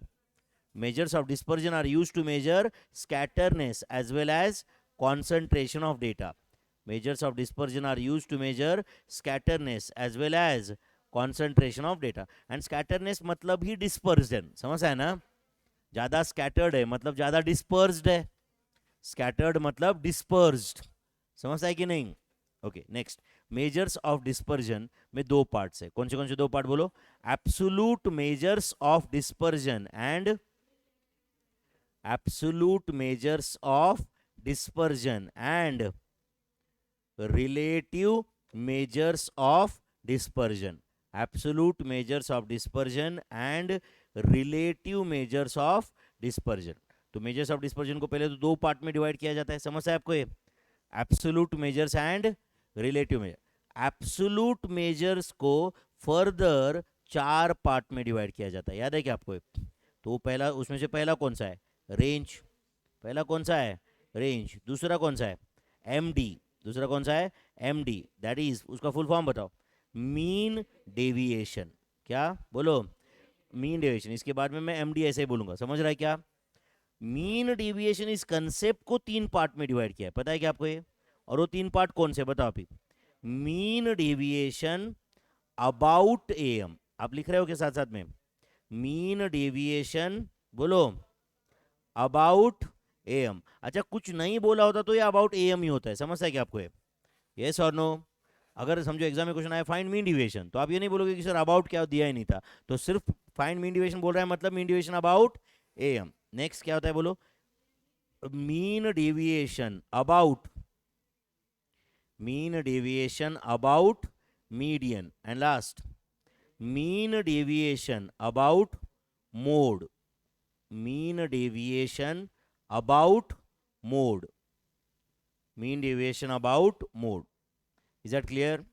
Measures of dispersion are used to measure scatterness as well as concentration of data. Measures of dispersion are used to measure scatterness as well as concentration of data. And scatterness मतलब ही dispersion. समझ आया ना? ज़्यादा scattered है मतलब ज़्यादा dispersed है. Scattered मतलब डिस्पर्स्ड. समझ है कि नहीं? Okay next. Measures of dispersion में दो पार्ट्स है. कौन से दो पार्ट बोलो? Absolute measures of dispersion and absolute measures of dispersion and relative measures of dispersion. Absolute measures of dispersion and relative measures of dispersion. तो मेजर्स ऑफ डिस्पर्जन को पहले तो दो पार्ट में डिवाइड किया जाता है. समझ है आपको ये? Absolute measures and relative major. Absolute measures को फर्दर चार पार्ट में डिवाइड किया जाता है. याद है क्या आपको? तो पहला, उसमें से पहला कौन सा है? रेंज. पहला कौन सा है? रेंज. दूसरा कौन सा है? एमडी. दूसरा कौन सा है? एमडी. दैट इज, उसका फुल फॉर्म बताओ. Mean deviation. क्या बोलो? Mean deviation. इसके बाद में मैं एमडी ऐसे ही बोलूंगा. समझ रहा है क्या? मीन डेविएशन इस कंसेप्ट को तीन पार्ट में डिवाइड किया है. पता है क्या आपको ये? और वो तीन पार्ट कौन से बताओ अभी? Mean deviation about M. आप लिख रहे हो के साथ साथ में? मीन डेविएशन बोलो अबाउट एम. अच्छा कुछ नहीं बोला होता तो ये अबाउट एम ही होता है. समझता है क्या आपको ये? यस और नो? अगर समझो एग्जाम में क्वेश्चन आया फाइंड मीन डेविएशन, तो आप ये नहीं बोलोगे कि सर अबाउट क्या दिया ही नहीं था. तो सिर्फ फाइंड मीन डेविएशन बोल रहा है मतलब mean deviation about M. Next क्या होता है बोलो? Mean deviation about, mean deviation about median. And last mean deviation about mode. Mean deviation about mode. Mean deviation about mode. Is that clear?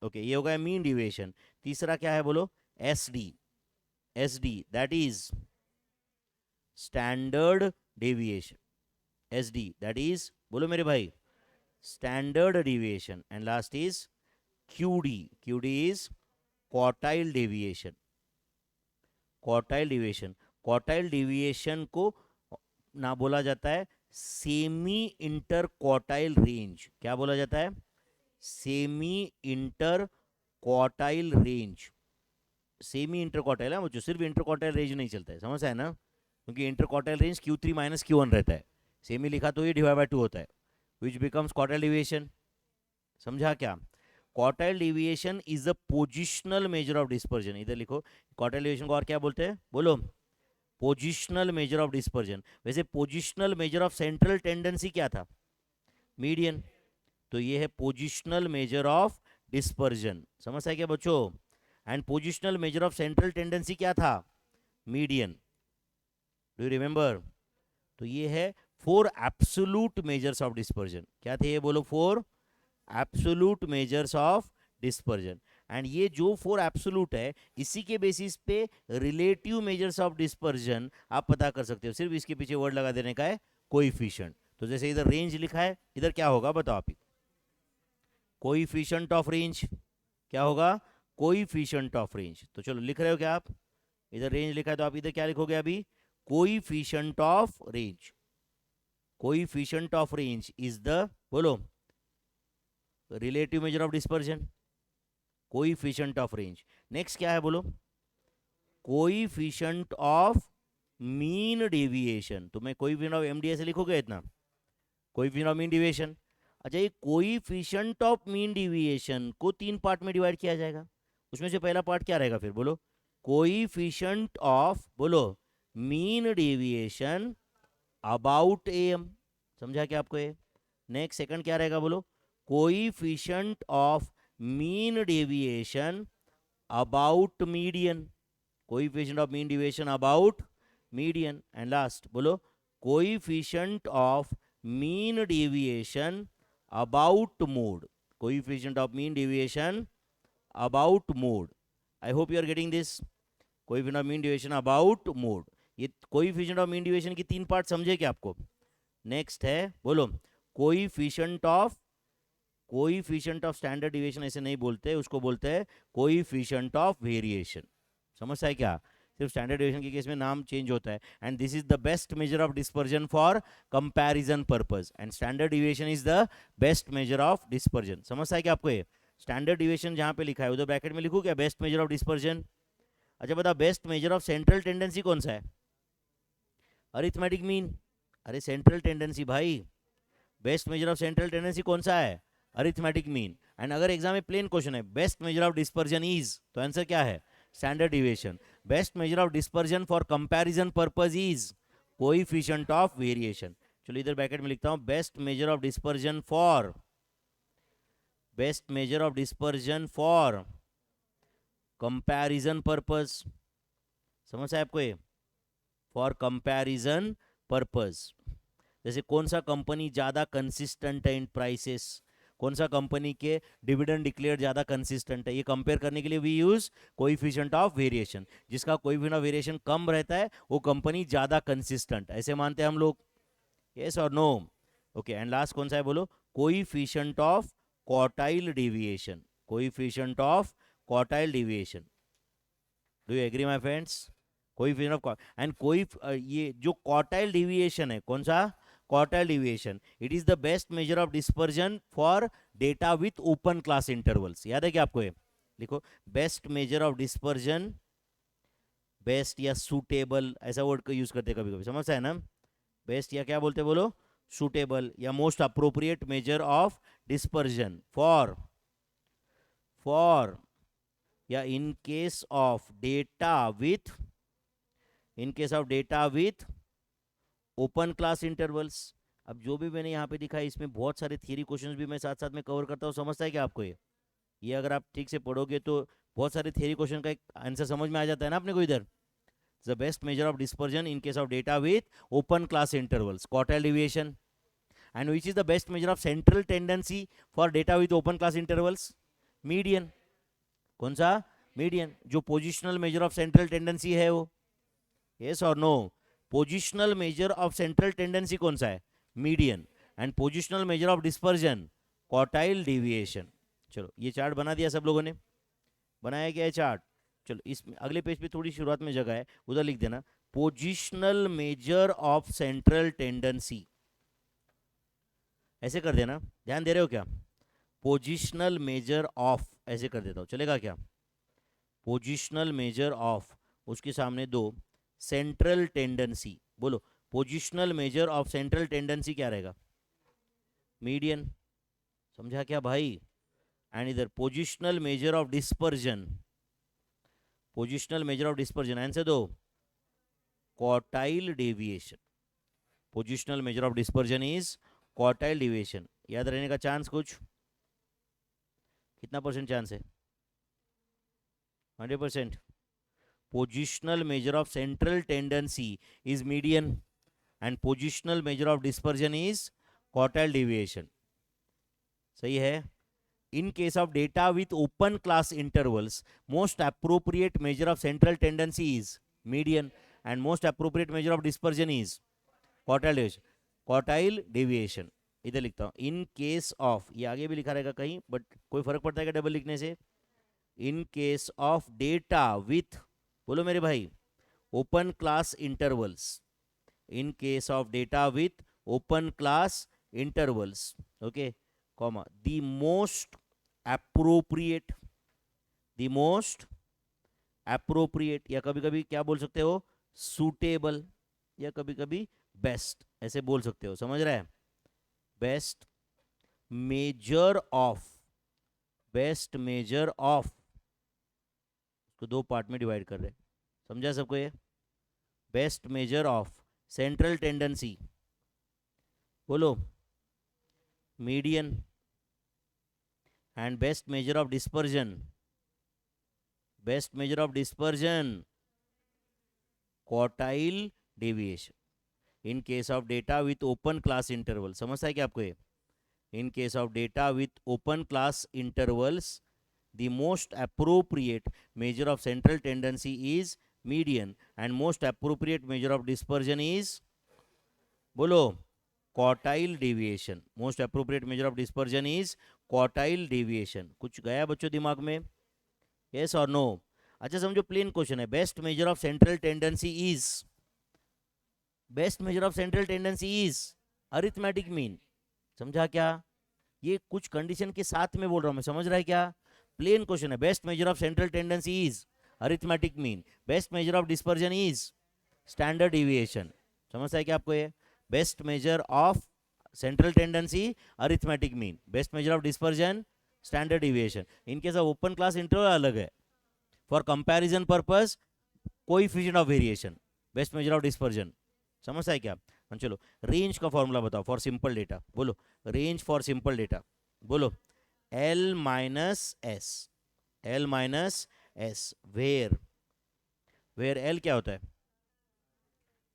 Okay ये हो गया मीन डेविएशन. तीसरा क्या है बोलो? S D. S D that is standard deviation. S D that is बोलो मेरे भाई standard deviation. And last is Q D. Q d is quartile deviation. Quartile deviation. Quartile deviation को ना बोला जाता है सेमी इंटर क्वार्टाइल रेंज. क्या बोला जाता है? Semi inter quartile range. Semi inter quartile है जो, सिर्फ इंटर क्वार्टाइल रेंज नहीं चलता है. समझ है ना? क्योंकि inter quartile range Q3 minus Q1 रहता है. सेमी लिखा तो ये डिवाइड बाय 2 होता है विच बिकम्स क्वार्टाइल डेविएशन. समझा क्या? Quartile deviation is a positional measure of dispersion. इधर लिखो क्वार्टाइल डेविएशन को और क्या बोलते हैं बोलो? Positional measure of dispersion. वैसे positional measure of central tendency क्या था? मीडियन. तो ये है पोजिशनल मेजर ऑफ डिस्पर्जन. समझ है क्या बच्चों? And positional measure of central tendency क्या था? मीडियन. Do you remember? तो ये है 4 एब्सोल्यूट मेजर्स ऑफ डिस्पर्जन. क्या थे ये बोलो? 4 absolute measures of dispersion. And ये जो 4 एब्सोल्यूट है इसी के बेसिस पे रिलेटिव मेजर्स ऑफ डिस्पर्जन आप पता कर सकते हो. सिर्फ इसके पीछे वर्ड लगा देने का है कोएफिशिएंट. तो जैसे इधर रेंज लिखा है, इधर क्या होगा बताओ आप ही, कोएफिशिएंट ऑफ रेंज क्या होगा, कोएफिशिएंट ऑफ रेंज। तो चलो लिख रहे हो क्या आप, इधर रेंज लिखा है तो आप इधर क्या लिखोगे अभी, coefficient of range. Coefficient of range is the, बोलो, relative measure of dispersion, coefficient of range. Next क्या है बोलो, कोएफिशिएंट ऑफ मीन डेविएशन। तो मैं कोएफिशिएंट ऑफ एमडी ऐसे लिखोगे इतना, कोएफिशिएंट ऑफ मीन डेविएशन। अच्छा, ये कोएफिशिएंट ऑफ मीन डेविएशन को 3 पार्ट में डिवाइड किया जाएगा। उसमें से पहला पार्ट क्या रहेगा फिर बोलो, कोएफिशिएंट ऑफ, बोलो, मीन डेविएशन अबाउट एम। समझा क्या आपको ये। नेक्स्ट सेकंड क्या रहेगा बोलो, coefficient of mean deviation about median, coefficient of mean deviation about median. And last बोलो, coefficient of mean deviation about mode, coefficient of mean deviation about mode. I hope you are getting this, coefficient of mean deviation about mode. ये coefficient of mean deviation की 3 part समझे क्या आपको। Next है बोलो, coefficient of standard deviation ऐसे नहीं बोलते, उसको बोलते हैं कोएफिशिएंट ऑफ वेरिएशन। समझता है क्या, सिर्फ स्टैंडर्ड डिविएशन के केस में नाम चेंज होता है। And this is the best measure of dispersion for comparison purpose, and standard deviation is the best measure of dispersion. समझता है क्या आपको ये। स्टैंडर्ड डिविएशन जहां पे लिखा है उधर ब्रैकेट में लिखूं क्या, बेस्ट मेजर ऑफ डिस्पर्जन। अच्छा बता, best measure of central tendency कौन सा है, अरिथमेटिक मीन। अरे सेंट्रल टेंडेंसी भाई, best measure of central tendency कौन सा है, अरिथमेटिक मीन। एंड अगर एग्जाम में प्लेन क्वेश्चन है best measure of dispersion is, तो आंसर क्या है, standard deviation. Best measure of dispersion for comparison purpose is coefficient of variation. चलो इधर ब्रैकेट में लिखता हूं, best measure of dispersion for, best measure of dispersion for comparison purpose. समझ आया आपको ये, फॉर कंपैरिजन पर्पस। जैसे कौन सा कंपनी ज़्यादा कंसिस्टेंट है इन प्राइसेस, कौन सा कंपनी के डिविडेंड डिक्लेयर ज़्यादा कंसिस्टेंट है, ये कंपेयर करने के लिए we use coefficient of variation. जिसका कोएफिशिएंट ऑफ वेरिएशन कम रहता है वो कंपनी ज़्यादा कंसिस्टेंट, ऐसे मानते हैं हम लोग, यस और नो। ओके, एंड लास्ट कौन सा है बोलो, coefficient of quartile deviation, coefficient of quartile deviation. Do you agree my friends, coefficient of, and कोई ये जो क्वार्टाइल डेविएशन है, कौन सा, quartile deviation, it is the best measure of dispersion for data with open class intervals. याद है क्या आपको ये, लिखो best measure of dispersion, best या सूटेबल ऐसा वर्ड को यूज करते कभी कभी, समझता है ना। बेस्ट या क्या बोलते बोलो, सूटेबल या most appropriate measure of dispersion for या in case of data with, in case of data with open class intervals. अब जो भी मैंने यहाँ पे दिखा है इसमें बहुत सारे थियरी क्वेश्चंस भी मैं साथ साथ में कवर करता हूँ। समझता है क्या आपको ये अगर आप ठीक से पढ़ोगे तो बहुत सारे थियरी क्वेश्चन का एक आंसर समझ में आ जाता है ना अपने को। इधर the best measure of dispersion in case of data with open class intervals, quartile deviation. And which is the best measure of central tendency for data with open class intervals, median. कौन सा, median. जो positional measure of central tendency है वो, yes और no, positional measure of central tendency कौन सा है, median. And positional measure of dispersion, quartile deviation. चलो ये चार्ट बना दिया सब लोगों ने, बनाया क्या है चार्ट। चलो इस अगले पेज पे थोड़ी शुरुआत में जगह है, उधर लिख देना positional measure of central tendency, ऐसे कर देना। ध्यान दे रहे हो क्या, पोजिशनल मेजर ऑफ ऐसे कर देता हूँ, चलेगा क्या, पोजिशनल मेजर ऑफ, उसके सामने दो सेंट्रल टेंडेंसी। बोलो positional measure of central tendency क्या रहेगा, मीडियन। समझा क्या भाई। एंड इधर positional measure of dispersion, positional measure of dispersion answer दो, quartile deviation. Positional measure of dispersion is quartile deviation. याद रहने का चांस कुछ कितना परसेंट चांस है, 100%। positional measure of central tendency is median and positional measure of dispersion is quartile deviation. सही है। In case of data with open class intervals, most appropriate measure of central tendency is median and most appropriate measure of dispersion is quartile deviation. Quartile deviation, इधर लिखता हूं इन case of, ये आगे भी लिखा रहेगा कहीं बट कोई फर्क पड़ता है क्या डबल लिखने से? इन केस ऑफ डेटा विथ, बोलो मेरे भाई, open class intervals, in case of data with open class intervals, okay, comma, the most appropriate, the most appropriate, या कभी कभी क्या बोल सकते हो, suitable, या कभी कभी बेस्ट, ऐसे बोल सकते हो, समझ रहा है? Best measure of, best measure of, तो दो पार्ट में डिवाइड कर रहे हैं, समझा सबको ये? Best measure of central tendency, बोलो median, and best measure of dispersion, best measure of dispersion quartile deviation, in case of data with open class interval, समझता है क्या आपको ये? In case of data with open class intervals the most appropriate measure of central tendency is median and most appropriate measure of dispersion is, बोलो, quartile deviation, most appropriate measure of dispersion is quartile deviation. कुछ गया बच्चों दिमाग में? yes or no? अच्छा समझो plane question है, best measure of central tendency is, best measure of central tendency is arithmetic mean, समझा क्या? ये कुछ कंडीशन के साथ में बोल रहा हूं मैं, समझ रहा है क्या? प्लेन क्वेश्चन है, best measure of central tendency is arithmetic mean, best measure of dispersion is standard deviation, समझता है क्या आपको ये? Best measure of central tendency arithmetic mean, best measure of dispersion standard deviation, इनके सब ओपन क्लास इंटरवल अलग है, for comparison purpose coefficient of variation, best measure of dispersion, समझता है क्या? चलो रेंज का फॉर्मूला बताओ फॉर सिंपल डेटा, बोलो रेंज फॉर सिंपल डेटा, बोलो L minus S, L minus S, where L क्या होता है?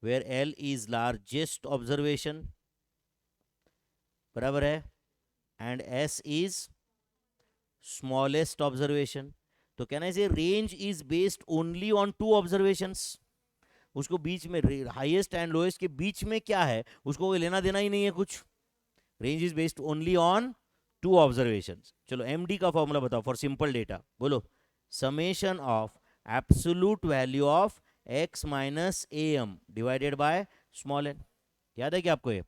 where L is largest observation, बराबर है, and S is smallest observation, तो कहना है range is based only on two observations, उसको बीच में हाईएस्ट एंड लोएस्ट के बीच में क्या है उसको लेना देना ही नहीं है कुछ, range is based only on two observations. चलो एमडी का फॉर्मूला बताओ फॉर सिंपल डेटा, बोलो summation of absolute value of x minus A M divided by small N, याद है क्या आपको ये?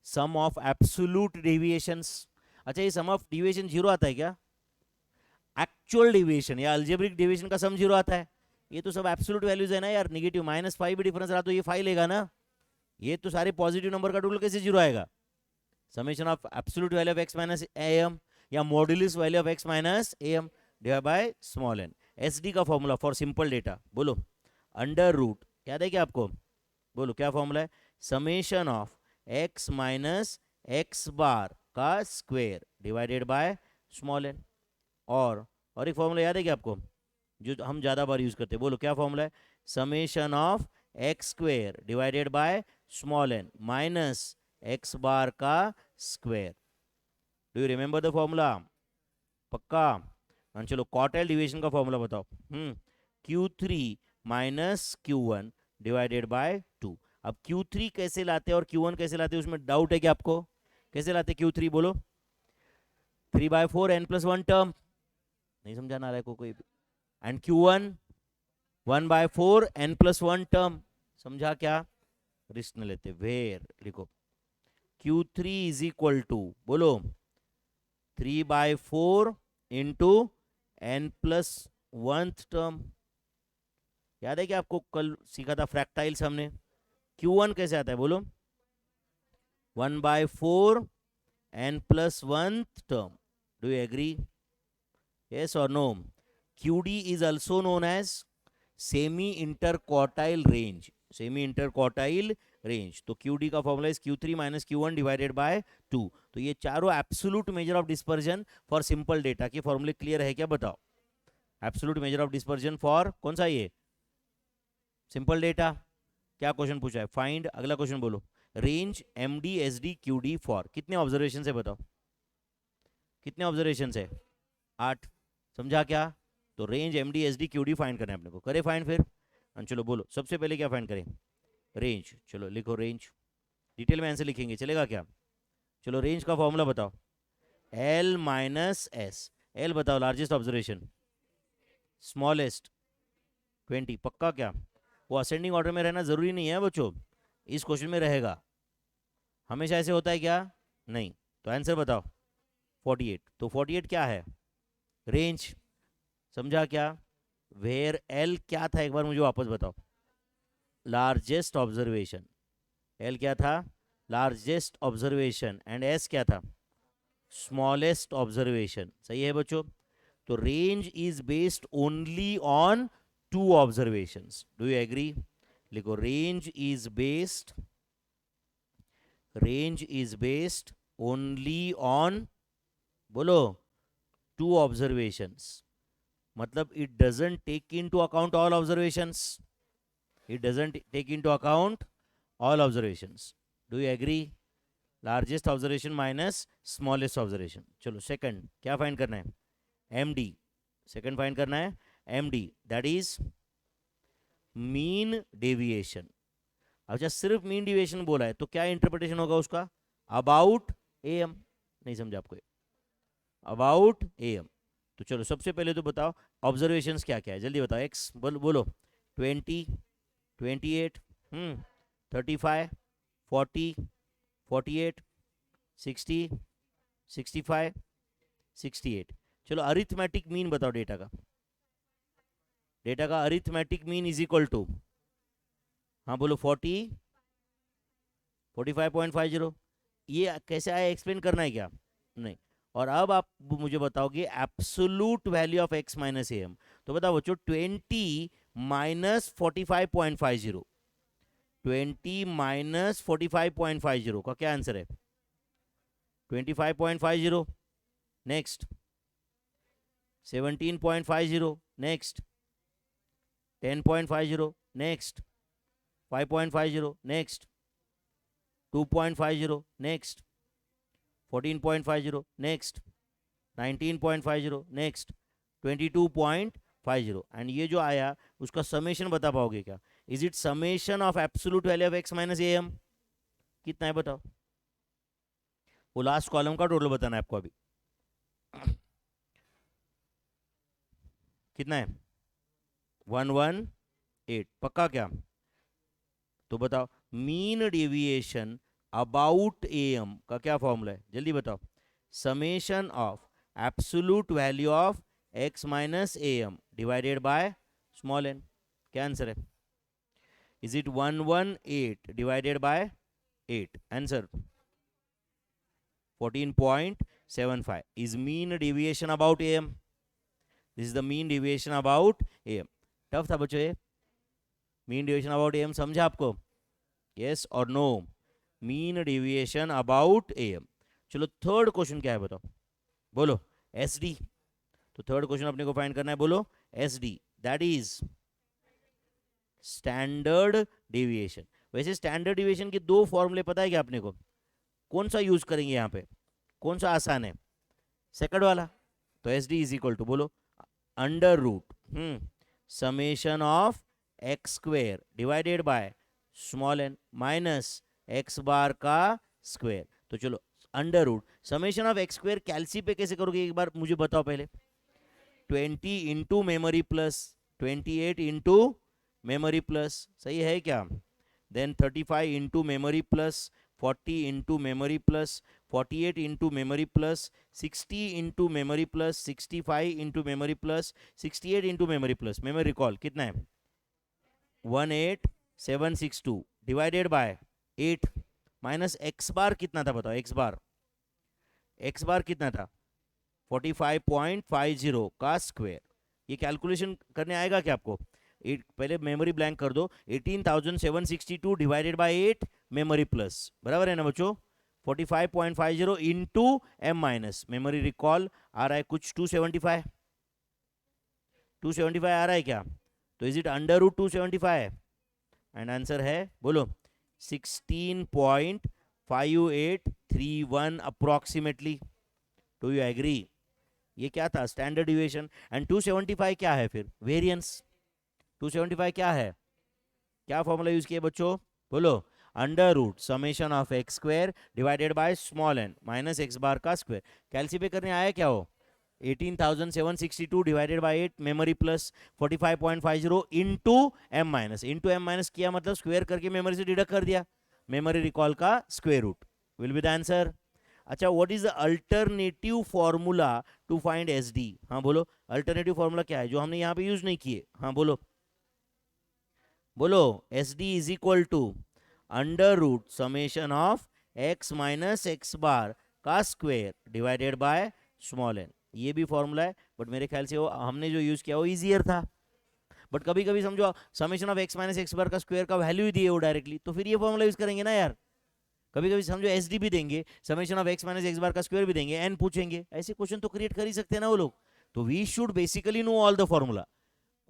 सम ऑफ एब्सोल्यूट डेविएशंस, अच्छा ये सम ऑफ डेविएशन जीरो आता है क्या? एक्चुअल डेविएशन या अल्जेब्रिक डेविएशन का सम जीरो आता है? ये तो सब एब्सोल्यूट वैल्यूज है ना यार, नेगेटिव -5 भी डिफरेंस रहा तो ये 5 लेगा ना, ये तो सारे पॉजिटिव नंबर का टोटल कैसे जीरो आएगा? Summation of absolute value of x minus A M या modulus value of x minus A M divide by small N. SD का फॉर्मूला फॉर सिंपल डेटा, बोलो अंडर रूट, याद है क्या आपको? बोलो क्या फॉर्मूला है? Summation of x minus x bar का square divided by small N. और एक फॉर्मूला याद है क्या आपको जो हम ज्यादा बार यूज करते हैं? बोलो क्या फॉर्मूला है? Summation of x square divided by small N minus x bar का square. Do you remember the formula? पक्का? चलो क्वार्टाइल डिवीजन का फॉर्मूला बताओ। Q3 minus Q1 divided by 2। अब Q3 कैसे लाते हैं और Q1 कैसे लाते हैं उसमें डाउट है क्या आपको? कैसे लाते Q3? बोलो 3/4 n+1 टर्म, नहीं समझाना रहा है कोई भी, एंड Q1 1/4 n+1 टर्म, समझा क्या? रिस्क न लेते, वेर लिखो Q3 इज इक्वल टू, बोलो 3/4 इंटू n+1 टर्म। याद है कि आपको कल सीखा था फ्रैक्टाइल्स हमने? Q1 कैसे आता है बोलो? 1/4 n+1 term. Do you agree? yes or no? QD is also known as semi interquartile range, semi interquartile range। तो QD का formula is Q3 minus Q1 divided by 2। तो ये चारों absolute major of dispersion for simple data के फॉर्मूले clear है क्या? बताओ absolute major of dispersion for कौन सा? ये सिंपल डेटा। क्या क्वेश्चन पूछा है? फाइंड, अगला क्वेश्चन बोलो, range MD SD QD for कितने ऑब्जर्वेशन है? बताओ कितने ऑब्जर्वेशन है? 8। समझा क्या? तो range MD SD QD find करना है अपने को, करे फाइंड फिर। चलो बोलो सबसे पहले क्या फाइंड करें? रेंज। चलो लिखो रेंज, डिटेल में आंसर लिखेंगे, चलेगा क्या? चलो रेंज का फॉर्मूला बताओ, एल माइनस एस। एल बताओ, लार्जेस्ट ऑब्जर्वेशन, स्मॉलेस्ट 20, पक्का क्या? वो असेंडिंग ऑर्डर में रहना जरूरी नहीं है बच्चों, इस क्वेश्चन में रहेगा, हमेशा ऐसे होता है क्या? नहीं। तो आंसर बताओ 48। तो 48 क्या है? रेंज। समझा क्या? वेयर एल क्या था एक बार मुझे वापस बताओ? Largest observation. एल क्या था? Largest observation. एंड एस क्या था? Smallest observation. सही है बच्चों? तो range is based only on two observations. Do you agree? लिखो, range is based only on, बोलो, टू ऑब्जर्वेशंस। मतलब it doesn't take into account all observations, it doesn't take into account all observations. Do you agree? Largest observation minus smallest observation. चलो second क्या find करना है? M D. Second find करना है M D, that is mean deviation. अच्छा, सिर्फ mean deviation बोला है तो क्या इंटरप्रिटेशन होगा उसका? About A M. नहीं समझा आपको? About A M. तो चलो सबसे पहले तो बताओ ऑब्जर्वेशंस क्या क्या है, जल्दी बताओ। एक्स बोलो 20, 28, 35, 40, 48, 60, 65, 68। चलो अरिथमेटिक मीन बताओ डेटा का। डेटा का arithmetic mean is equal to, हाँ बोलो, 40, 45.50। ये कैसे आया एक्सप्लेन करना है क्या? नहीं। और अब आप मुझे बताओगे absolute value of x minus A M. तो बताओ बच्चों, 20 माइनस 45.50, 20 माइनस 45.50 का क्या आंसर है? 25.50। Next 17.50। Next 10.50। Next 5.50। Next 2.50। Next 14.50। Next 19.50। Next 22.50। And ये जो आया उसका समेशन बता पाओगे क्या? Is it summation of absolute value of x minus A M? कितना है बताओ? वो लास्ट कॉलम का टोटल बताना है आपको अभी। कितना है? 118, पक्का क्या? तो बताओ mean deviation about A M का क्या फॉर्मूला है, जल्दी बताओ। Summation of absolute value of x minus A M divided by small N. क्या आंसर है? Is it 118 divided by 8? Answer 14.75 is mean deviation about am. This is the mean deviation about am. Tough था बच्चों ये, mean deviation about M समझा आपको? Yes और no? Mean deviation about M. चलो third question क्या है बताओ? बोलो एस डी। तो थर्ड क्वेश्चन अपने को फाइंड करना है, बोलो S D, that is standard deviation. वैसे स्टैंडर्ड डेविएशन के दो फॉर्मूले पता है क्या अपने को? कौन सा यूज करेंगे यहाँ पे? कौन सा आसान है? सेकंड वाला। तो S D is equal to, बोलो, under root summation of X square divided by small N minus x bar का स्क्वेयर। तो चलो under root summation of X square calci पे कैसे करोगे एक बार मुझे बताओ पहले। 20 into memory plus 28 into memory plus, सही है क्या? Then 35 into memory plus 40 into memory plus 48 into memory plus 60 into memory plus 65 into memory plus 68 into memory plus. Memory recall कितना है? 18762 डिवाइडेड बाय 8 माइनस एक्स बार कितना था बताओ? X बार कितना था? 45.50 का स्क्वायर। ये कैलकुलेशन करने आएगा क्या आपको? पहले मेमोरी ब्लैंक कर दो। 18,762 डिवाइडेड बाय 8 मेमोरी प्लस, बराबर है ना बच्चों? 45.50 into M minus memory recall आ रहा है कुछ 275 आ रहा है क्या? तो is it under root 275? And answer है, बोलो, 16.5831 अप्रोक्सीमेटली। Do you agree? ये क्या था? Standard deviation. एंड 275 क्या है फिर? वेरिएंस। 275 क्या है? क्या फॉर्मूला यूज किया बच्चों? बोलो, under root summation of x square divided by small N minus x bar का स्क्वायर। कैलसी पे करने आया क्या हो, 18,762 divided by 8 memory plus 45.50 into M minus किया, मतलब स्क्वायर करके मेमोरी से डिडक्ट कर दिया, मेमोरी रिकॉल का square root will be the answer. अच्छा, what is the alternative formula to find S D? हाँ बोलो, अल्टरनेटिव फॉर्मूला क्या है जो हमने यहाँ पे यूज नहीं किए? हाँ बोलो बोलो। S D is equal to under root summation of x minus x bar का square divided by small N. ये भी फॉर्मूला है, बट मेरे ख्याल से वो हमने जो यूज किया वो इजियर था। बट कभी कभी समझो summation of x minus x bar का स्क्वायर का वैल्यू ही दिए वो डायरेक्टली, तो फिर ये फॉर्मूला यूज करेंगे ना यार। कभी कभी समझो एस डी भी देंगे, summation of x minus x bar का स्क्वायर भी देंगे, एन पूछेंगे, ऐसे क्वेश्चन तो क्रिएट कर ही सकते हैं ना वो लोग। तो we should basically know all the formula.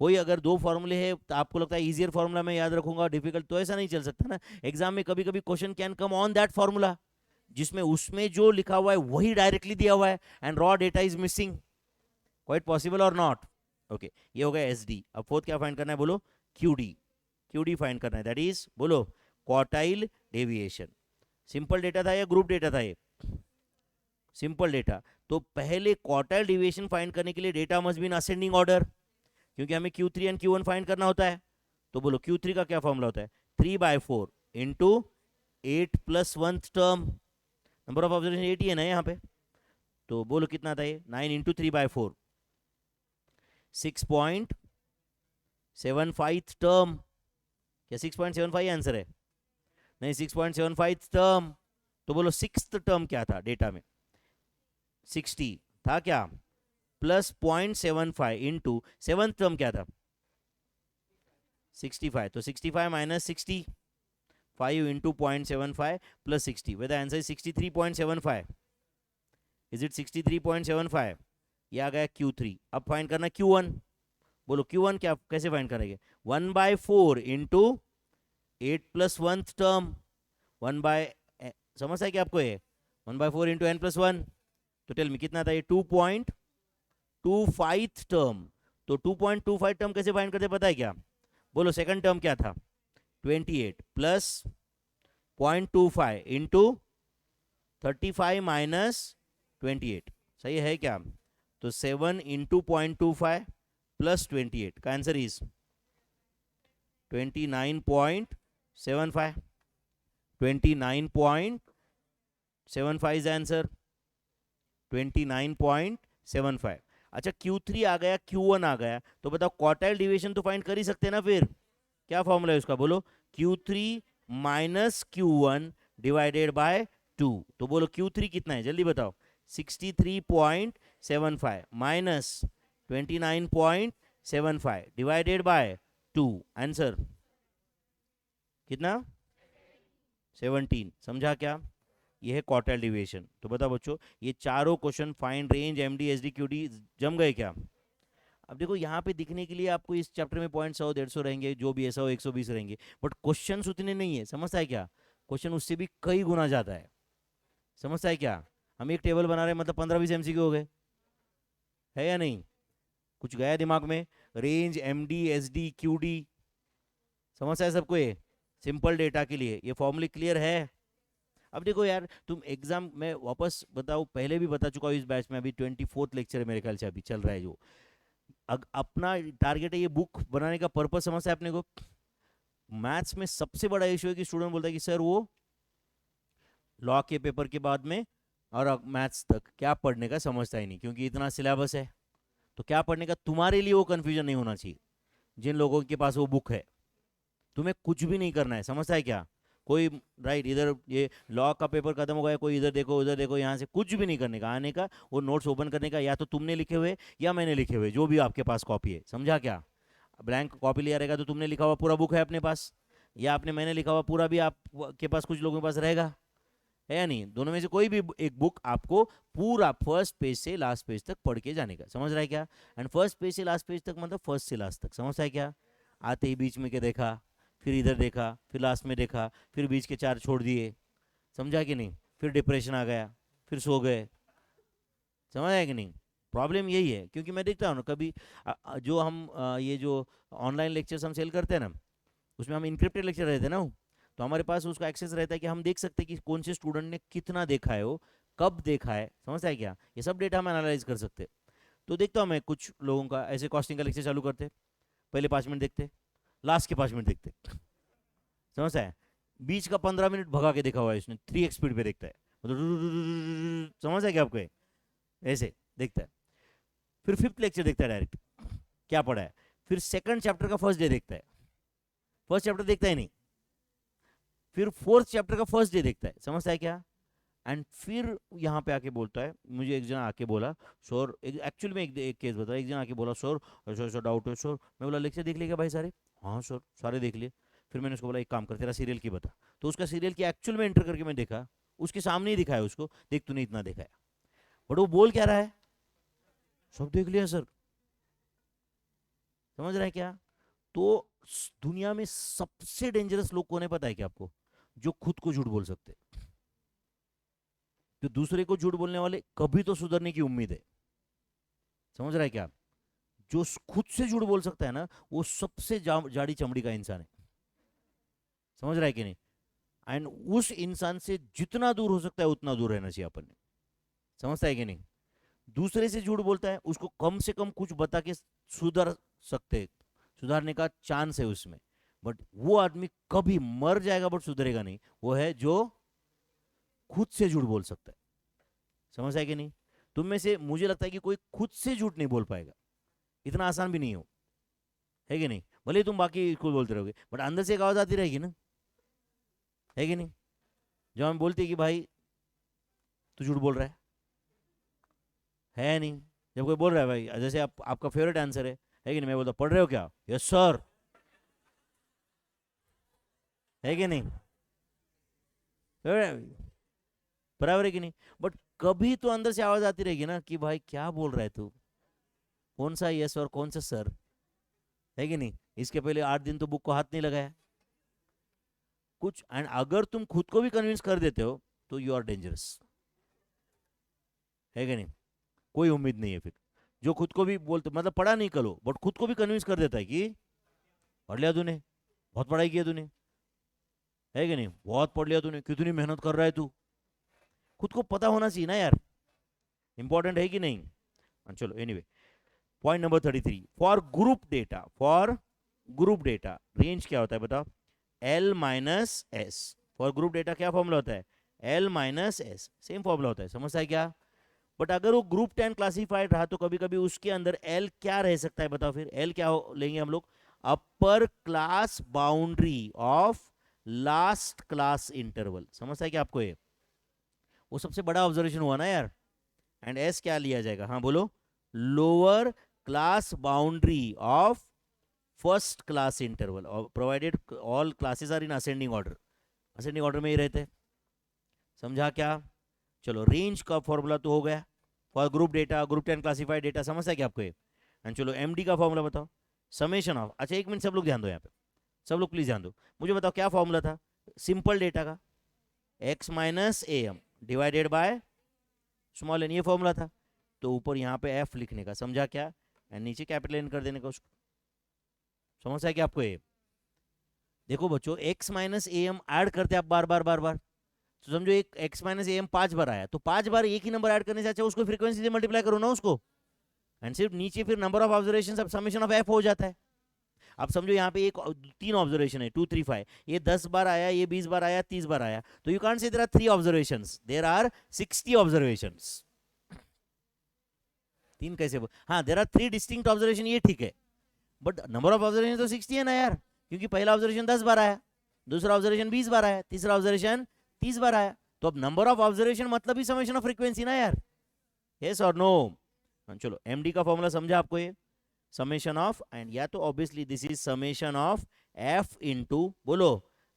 कोई अगर दो फॉर्मूले है तो आपको लगता है इजियर फॉर्मूला में याद रखूंगा डिफिकल्ट, तो ऐसा नहीं चल सकता ना। एग्जाम में कभी कभी question can come on that formula, जिसमें उसमें जो लिखा हुआ है वही डायरेक्टली दिया हुआ है and raw data is missing. Quite possible और नॉट? ओके, ये हो गया एस डी। अब फोर्थ क्या फाइंड करना है बोलो? Q D. Q D find करना है, दैट इज बोलो क्वार्टाइल डेविएशन। सिंपल डेटा था या ग्रुप डेटा था? ये सिंपल डेटा, तो पहले क्वार्टाइल डेविएशन फाइंड करने के लिए data must be in ascending order, क्योंकि हमें Q3 एंड Q1 फाइंड करना होता है। तो बोलो Q3 का क्या फॉर्मूला होता है? 3/4 into 8 plus 1 term, number of observation 8 ही है ना यहाँ पे, तो बोलो कितना था ये? 9 इंटू 3/4, 6.75 टर्म। क्या 6.75 आंसर है? नहीं, 6.75 टर्म। तो बोलो सिक्स्थ टर्म क्या था डेटा में? 60 था क्या, प्लस 0.75 इंटू सेवंथ टर्म क्या था? 65। तो 65 माइनस 60, 5 इंटू 0.75 प्लस 60, वेद आंसर इज 63.75। Is it 63.75? ये आ गया Q3। अब फाइंड करना Q1। बोलो Q1 क्या, कैसे फाइंड करेंगे? 1/4 इंटू 8 प्लस 1 टर्म, 1 बाय, समझ है क्या आपको ये? 1/4 इंटू n प्लस 1, तो टेल मी कितना था ये? 2.25 टर्म। तो 2.25 टर्म कैसे फाइंड करते पता है क्या? बोलो सेकंड टर्म क्या था? 28 प्लस 0.25 इंटू 35 माइनस 28, सही है क्या? तो 7 इंटू 0.25 प्लस 28 का आंसर इज 29.75। 29.75 is answer, 29.75। अच्छा, Q3 आ गया, Q1 आ गया, तो बताओ क्वार्टाइल डिविएशन तो फाइंड कर ही सकते हैं ना फिर। क्या फॉर्मूला है उसका बोलो? Q3 minus Q1 divided by 2। तो बोलो Q3 कितना है, जल्दी बताओ? 63.75 माइनस 29.75 डिवाइडेड बाय 2, आंसर कितना? 17। समझा क्या? ये है क्वार्टाइल डिविएशन। तो बताओ बच्चों, ये चारों question find range, MD, SD, QD जम गए क्या? अब देखो यहाँ पे दिखने के लिए आपको इस चैप्टर में पॉइंट 100 150 रहेंगे, जो भी ऐसा हो 120 रहेंगे, बट क्वेश्चन उतने नहीं है, समझता है क्या? क्वेश्चन उससे भी कई गुना ज्यादा है, समझता है क्या? हम एक टेबल बना रहे हैं, मतलब 15-20 MCQ हो गए, है या नहीं? कुछ गया दिमाग में? रेंज, एमडी, एसडी, क्यूडी, समझता है सबको? ये सिंपल डेटा के लिए ये फॉर्मूले क्लियर है? अब देखो यार, तुम एग्जाम में वापस बताओ, पहले भी बता चुका हूँ इस बैच में, अभी 24th लेक्चर है मेरे ख्याल से अभी चल रहा है जो। अपना टारगेट है ये बुक बनाने का, पर्पस समझता है अपने को? मैथ्स में सबसे बड़ा इशू है कि स्टूडेंट बोलता है कि सर वो लॉ के पेपर के बाद में और मैथ्स तक क्या पढ़ने का समझता ही नहीं, क्योंकि इतना सिलेबस है, तो क्या पढ़ने का। तुम्हारे लिए वो कंफ्यूजन नहीं होना चाहिए जिन लोगों के पास वो बुक है, तुम्हें कुछ भी नहीं करना है, समझता है क्या? कोई राइट इधर ये लॉ का पेपर खत्म हो गया, कोई इधर देखो उधर देखो, यहाँ से कुछ भी नहीं करने का, आने का वो नोट्स ओपन करने का, या तो तुमने लिखे हुए या मैंने लिखे हुए, जो भी आपके पास कॉपी है, समझा क्या? ब्लैंक कॉपी लिया रहेगा तो तुमने लिखा हुआ पूरा बुक है अपने पास, या आपने मैंने लिखा हुआ पूरा भी आपके पास, कुछ लोगों के पास रहेगा, है या नहीं? दोनों में से कोई भी एक बुक आपको पूरा फर्स्ट पेज से लास्ट पेज तक पढ़ के जाने का, समझ रहा है क्या? एंड फर्स्ट पेज से लास्ट पेज तक मतलब फर्स्ट से लास्ट तक, समझता है क्या? आते ही बीच में के देखा, फिर इधर देखा, फिर लास्ट में देखा, फिर बीच के 4 छोड़ दिए, समझा कि नहीं? फिर डिप्रेशन आ गया, फिर सो गए, समझ आया कि नहीं? प्रॉब्लम यही है, क्योंकि मैं देखता हूँ ना कभी जो हम ये जो ऑनलाइन लेक्चर्स हम सेल करते हैं ना, उसमें हम इनक्रिप्टेड लेक्चर रहते हैं ना, तो हमारे पास उसका एक्सेस रहता है कि हम देख सकते हैं कि कौन से स्टूडेंट ने कितना देखा है, वो कब देखा है, समझता है क्या, ये सब डेटा हम एनालाइज कर सकते हैं। तो देखता हूँ मैं कुछ लोगों का ऐसे कॉस्टिंग का लेक्चर चालू करते, पहले 5 मिनट देखते, लास्ट के 5 मिनट देखते, समझता है, बीच का 15 मिनट भगा के देखा हुआ है इसने, 3x स्पीड पे देखता है, मतलब समझ है क्या आपको, ऐसे देखता है। फिर 5th लेक्चर देखता है डायरेक्ट, क्या पढ़ा है। फिर 2nd चैप्टर का फर्स्ट डे देखता है, फर्स्ट चैप्टर देखता ही नहीं। फिर 4th चैप्टर का फर्स्ट डे देखता है, समझता है क्या। एंड फिर यहाँ पे आके बोलता है, मुझे एक जना आके बोला सर, एक्चुअली में एक केस बता, एक जना आके बोला सर ऐसा ऐसा डाउट है सर। मैं बोला लेक्चर देख लिया भाई सारे, हाँ सर सारे देख लिए। फिर मैंने उसको बोला एक काम कर, तेरा सीरियल की बता। तो उसका सीरियल की एक्चुअल में एंटर करके मैं देखा, उसके सामने ही दिखाया उसको, देख तूने इतना देखा है। बट वो बोल क्या रहा है, सब देख लिया सर, समझ रहा है क्या। तो दुनिया में सबसे डेंजरस लोग कौन है पता है क्या आपको, जो खुद को झूठ बोल सकते, जो दूसरे को झूठ बोलने वाले कभी तो सुधरने की उम्मीद है, समझ रहा है क्या। जो खुद से झूठ बोल सकता है ना, वो सबसे जाड़ी चमड़ी का इंसान है, समझ रहा है कि नहीं। एंड उस इंसान से जितना दूर हो सकता है उतना दूर रहना चाहिए अपन ने, समझता है कि नहीं। दूसरे से झूठ बोलता है, उसको कम से कम कुछ बता के सुधर सकते, सुधारने का चांस है उसमें। बट वो आदमी कभी मर जाएगा बट सुधरेगा नहीं, वो है जो खुद से झूठ बोल सकता है, समझ है कि नहीं। तुम में से मुझे लगता है कि कोई खुद से झूठ नहीं बोल पाएगा, इतना आसान भी नहीं हो, है कि नहीं। भले तुम बाकी खुद बोलते रहोगे बट अंदर से एक आवाज आती रहेगी ना, है कि नहीं। जब हम बोलते हैं कि भाई तू झूठ बोल रहा है नहीं। जब कोई बोल रहा है भाई जैसे आपका फेवरेट आंसर है कि नहीं, मैं बोलता पढ़ रहे हो क्या, यस सर, है कि नहीं, बराबर है कि नहीं। बट कभी तो अंदर से आवाज आती रहेगी ना कि भाई क्या बोल रहा है तू, कौन सा यस और कौन सा सर, है कि नहीं। इसके पहले 8 दिन तो बुक को हाथ नहीं लगाया कुछ। एंड अगर तुम खुद को भी कन्विंस कर देते हो तो यू आर डेंजरस, है कि नहीं। कोई उम्मीद नहीं है फिर। जो खुद को भी बोलते मतलब पढ़ा नहीं करो बट खुद को भी कन्विंस कर देता है कि पढ़ लिया तूने, बहुत पढ़ाई की है तूने, है कि नहीं, बहुत पढ़ लिया तूने, कितनी मेहनत कर रहा है तू, खुद को पता होना चाहिए ना यार, इंपॉर्टेंट है कि नहीं। चलो anyway, point number 33, for group data, for group data range क्या होता है बताओ, L minus S. For group data क्या फॉर्मूला होता है, L minus S, same formula होता है, समझता है क्या। बट अगर वो ग्रुप 10 क्लासिफाइड रहा तो कभी कभी उसके अंदर L क्या रह सकता है बताओ, फिर L क्या लेंगे हम लोग, अपर class boundary of last class interval, समझता है क्या आपको ये, वो सबसे बड़ा ऑब्जर्वेशन हुआ ना यार। एंड एस क्या लिया जाएगा, हाँ बोलो, lower class boundary of first class interval, provided all classes are in ascending order, ascending order में ही रहते हैं, समझा क्या। चलो रेंज का फॉर्मूला तो हो गया for group data, group 10 classified data, समझता है क्या आपको ये। एंड चलो एमडी का फॉर्मूला बताओ, समेशन ऑफ, अच्छा एक मिनट सब लोग ध्यान दो यहाँ पे, सब लोग प्लीज ध्यान दो, मुझे बताओ क्या फॉर्मूला था सिंपल डेटा का, X minus A M divided by small N, ये फॉर्मूला था। तो ऊपर यहाँ पे एफ लिखने का, समझा क्या, एंड नीचे कैपिटल एन कर देने का उसको, समझता है क्या आपको ये। देखो बच्चों एक्स माइनस ए एम ऐड करते आप बार बार बार बार, तो समझो एक एक्स माइनस ए एम 5 बार आया, तो 5 बार एक ही नंबर ऐड करने से अच्छा उसको फ्रीक्वेंसी से मल्टीप्लाई करो ना उसको, एंड सिर्फ नीचे फिर नंबर ऑफ ऑब्जर्वेशन अब समेशन ऑफ एफ हो जाता है। अब समझो यहाँ पे एक 3 ऑब्जर्वेशन है 2 3 5, ये 10 बार आया, ये 20 बार आया, 30 बार आया, तो you can't say there are 3 observations, there are 60 observations. 3 कैसे, हाँ देयर आर 3 डिस्टिंक्ट ऑब्जर्वेशन, ये ठीक है, बट नंबर ऑफ ऑब्जर्वेशन तो 60 है ना यार, क्योंकि पहला ऑब्जर्वेशन 10 बार आया, दूसरा ऑब्जर्वेशन 20 बार आया, तीसरा ऑब्जर्वेशन 30 बार आया, तो अब नंबर ऑफ ऑब्जर्वेशन मतलब ही समेशन ऑफ फ्रीक्वेंसी ना यार, यस और नो। चलो एमडी का फॉर्मूला समझा आपको ये, समेशन ऑफ, एंड या तो obviously this is summation of f into बोलो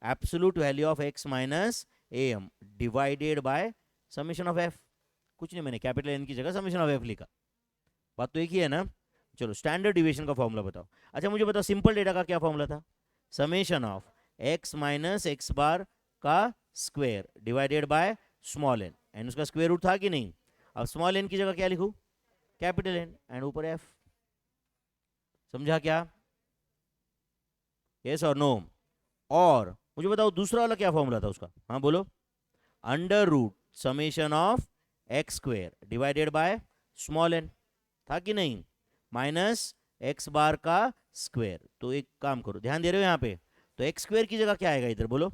absolute value of x minus A M divided by summation of f, कुछ नहीं मैंने कैपिटल एन की जगह समेशन ऑफ एफ लिखा, बात तो एक ही है ना। चलो स्टैंडर्ड डिविएशन का फॉर्मूला बताओ, अच्छा मुझे बताओ सिंपल डेटा का क्या फॉर्मूला था, summation of x minus x bar का square divided by small n, n उसका स्क्वायर रूट था कि नहीं। अब स्मॉल एन की जगह क्या लिखूं, कैपिटल एन, एंड ऊपर एफ, समझा क्या, यस और नो। और मुझे बताओ दूसरा वाला क्या फॉर्मूला था उसका, हाँ बोलो। Under root summation of X square divided by small N, था कि नहीं, माइनस एक्स बार का स्क्वेयर। तो एक काम करो, ध्यान दे रहे हो यहाँ पे, तो एक्स स्क्वेयर की जगह क्या आएगा इधर बोलो,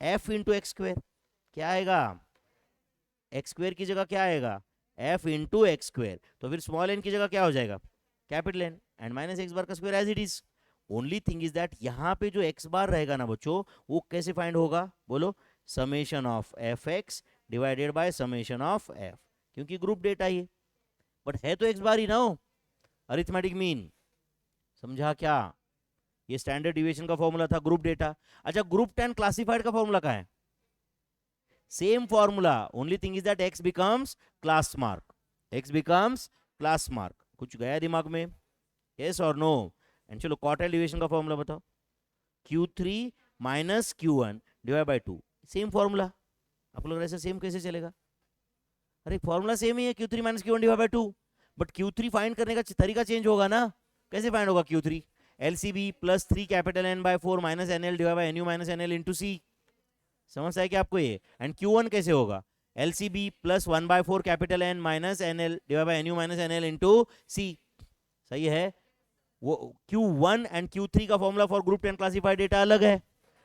एफ इंटू एक्स स्क्वेयर। क्या आएगा, एक्स स्क्वेयर की जगह क्या आएगा, एफ इंटू एक्स स्क्वेयर। तो फिर स्मॉल एन की जगह क्या हो जाएगा, capital N, and minus x bar का square as it is. Only thing is that यहाँ पे जो एक्स बार रहेगा ना बच्चों, वो कैसे फाइंड होगा बोलो, summation of F X divided by summation of F, क्योंकि ग्रुप डेटा ये, बट है तो एक्स बार ही ना हो, अरिथमेटिक मीन। समझा क्या, ये स्टैंडर्ड डिविएशन का फॉर्मूला था ग्रुप डेटा। अच्छा ग्रुप 10 क्लासिफाइड का फॉर्मूला कहाँ है, same formula, only thing is that x becomes class mark, x becomes class mark. कुछ गया दिमाग में, यस और नो। एंड चलो क्वार्टाइल डिविएशन का फॉर्मूला बताओ, Q3 minus Q1 divide by 2, same formula. आप लोग ऐसे सेम कैसे चलेगा, अरे फॉर्मूला सेम ही है, Q3 minus Q1 divide by 2, but Q3 find करने का तरीका चेंज होगा ना। कैसे फाइंड होगा Q3, LCB plus 3 capital N by 4 minus NL divide by NU minus NL into C। समझ आया क्या आपको ये। एंड Q1 कैसे होगा, LCB plus 1 by 4 capital N minus NL divide by NU minus NL into C। सही है, वो Q1 एंड Q3 का formula for group 10 classified data अलग है,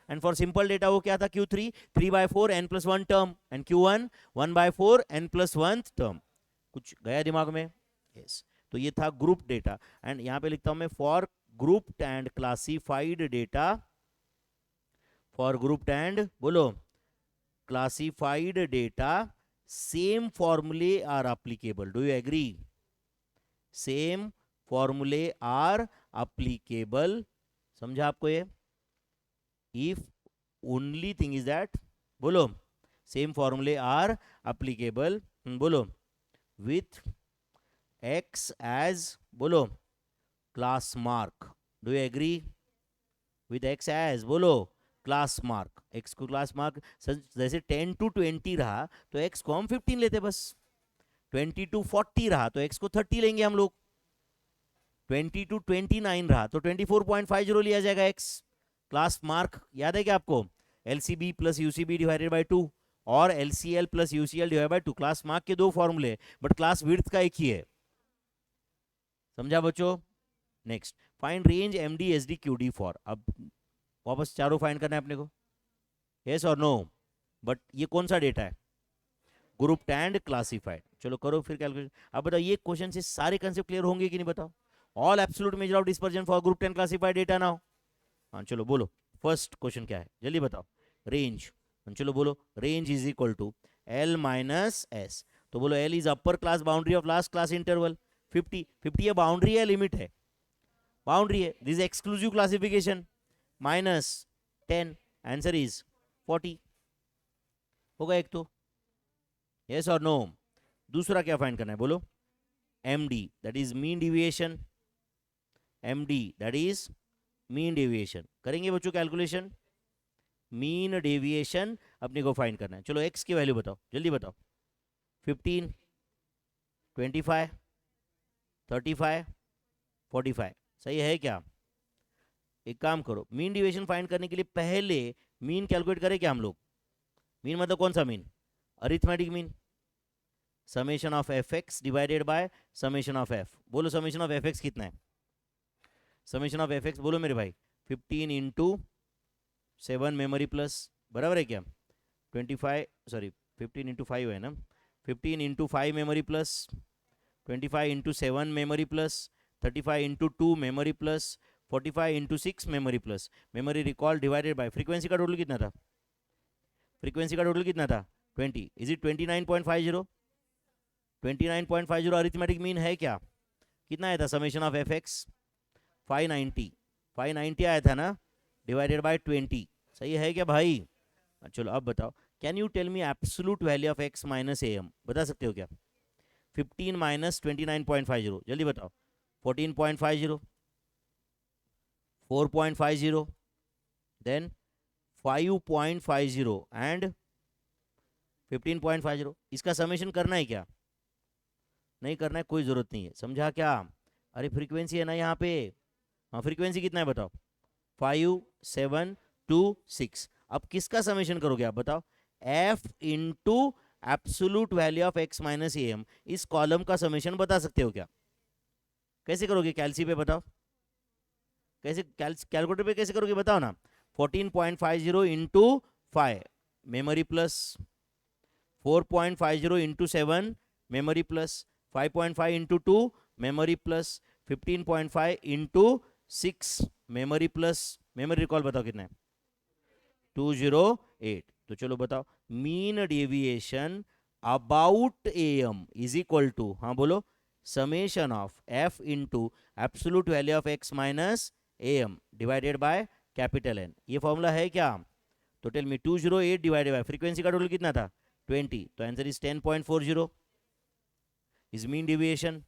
एंड फॉर सिंपल डेटा वो क्या था, Q3 3 by 4 n plus 1 term, and Q1 1 by 4 n plus 1 term. कुछ गया दिमाग में, यस। तो ये था ग्रुप डेटा, एंड यहां पे लिखता हूं मैं for grouped and classified data, for grouped and बोलो classified data, same formulae are applicable. Do you agree, same formulae are applicable. समझा आपको ये, if only thing is that बोलो, सेम फॉर्मूले आर अप्लीकेबल बोलो विथ एक्स एज बोलो class mark. Do you agree, with x as बोलो class mark, x को class mark, जैसे 10 to 20 रहा तो एक्स को हम 15 लेते बस, 20 to 40 रहा तो एक्स को 30 लेंगे हम लोग, 20 to 29 रहा तो 24.50 लिया जाएगा एक्स। क्लास मार्क याद है क्या आपको, LCB plus UCB divided by 2 और LCL plus UCL divided by 2, class mark के दो फॉर्मूले, बट क्लास विड्थ का एक ही है। समझा बच्चों। Next, find range MD SD QD for, अब वापस चारों फाइंड करना है अपने को, यस और नो। बट ये कौन सा डेटा है, ग्रुप एंड क्लासिफाइड। चलो करो फिर कैलकुलेशन। अब बताओ ये क्वेश्चन से सारे कंसेप्ट क्लियर होंगे कि नहीं बताओ, all absolute major of dispersion for group 10 classified data now. हाँ चलो बोलो, फर्स्ट क्वेश्चन क्या है जल्दी बताओ, रेंज। चलो बोलो, range is equal to L minus S, तो बोलो L is upper class boundary of last class interval 50, 50 ये बाउंड्री है लिमिट है, बाउंड्री है, this exclusive classification, minus 10, answer is 40। होगा एक तो, यस और नो। दूसरा क्या फाइंड करना है बोलो, MD that is mean deviation, MD that is mean deviation. करेंगे बच्चों कैलकुलेशन, मीन डेविएशन अपने को फाइंड करना है। चलो एक्स की वैल्यू बताओ जल्दी बताओ, 15, 25, 35, 45, सही है क्या। एक काम करो, मीन डेविएशन फाइंड करने के लिए पहले मीन कैलकुलेट करें क्या हम लोग, मीन मतलब कौन सा mean, arithmetic mean, summation of F X divided by summation of F. बोलो समेशन ऑफ एफ एक्स कितना है, समेशन ऑफ एफ एक्स बोलो मेरे भाई, 15 इंटू 7 मेमोरी प्लस, बराबर है क्या, 25 सॉरी 15 इंटू 5 है ना, 15 into 5 memory plus, 25 into 7 memory plus, 35 into 2 memory plus, 45 into 6 memory plus, memory recall divided by frequency का टोटल कितना था, फ्रीक्वेंसी का टोटल कितना था 20, इज इट 29.50, 29.50 अरिथमेटिक मीन है क्या, कितना आया था समेशन ऑफ एफ एक्स 590, 590 आया था ना, डिवाइडेड बाय 20, सही है क्या भाई। चलो अब बताओ, can you tell me absolute value of x minus AM, बता सकते हो क्या, 15 माइनस 29.50 जल्दी बताओ, 14.50, 4.50, देन 5.50 एंड 15.50। इसका समेशन करना है क्या, नहीं करना है, कोई जरूरत नहीं है, समझा क्या। अरे फ्रीक्वेंसी है ना यहाँ पे, हाँ फ्रीक्वेंसी कितना है बताओ, 5, 7, 2, 6। अब किसका समेशन करोगे आप बताओ? F into absolute value of x minus A m, इस कॉलम का समेशन बता सकते हो क्या? कैसे करोगे? कैलसी पे बताओ, कैसे कैलकुलेटर पे कैसे करोगे बताओ ना? 14.50 into 5 memory plus 4.50 into 7 memory plus 5.5 into 2 memory plus 15.5 इंटू 6 मेमोरी प्लस, मेमोरी रिकॉल बताओ कितना है? 208। तो चलो बताओ, mean deviation about m is equal to, हाँ बोलो, summation of f into absolute value of x minus A M divided by capital n. ये फॉर्मूला है क्या? तो tell me, 208 divided by frequency का टोटल कितना था? 20, तो answer is 10.40 is mean deviation.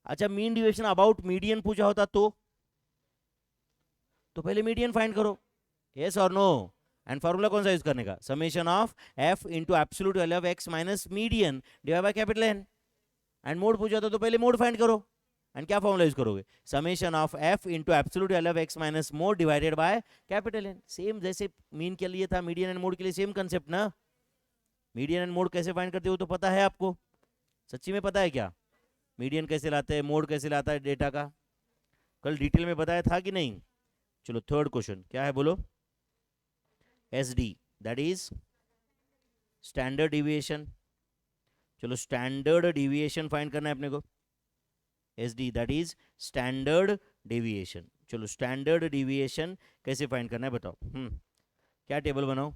अच्छा, मीन डेविएशन अबाउट मीडियन पूछा होता तो पहले मीडियन फाइंड करो, यस और नो? एंड फॉर्मूला कौन सा यूज करने का? Summation of f into absolute value of x minus median divide by capital N. And mode पूछा था तो पहले मोड फाइंड करो। एंड क्या फॉर्मूला यूज करोगे? Summation of f into absolute value of x minus mode divided by capital n. Same जैसे mean के लिए था, मीडियन एंड मोड के लिए सेम कंसेप्ट ना। मीडियन एंड मोड कैसे फाइंड करते हो तो पता है आपको? सच्ची में पता है क्या? मीडियन कैसे लाते हैं, मोड कैसे लाता है डेटा का, कल डिटेल में बताया था कि नहीं? चलो थर्ड क्वेश्चन क्या है बोलो? S D, that is standard deviation. चलो स्टैंडर्ड डिविएशन फाइंड करना है अपने को। S D that is standard deviation. चलो स्टैंडर्ड डिविएशन कैसे फाइंड करना है बताओ? क्या टेबल बनाओ?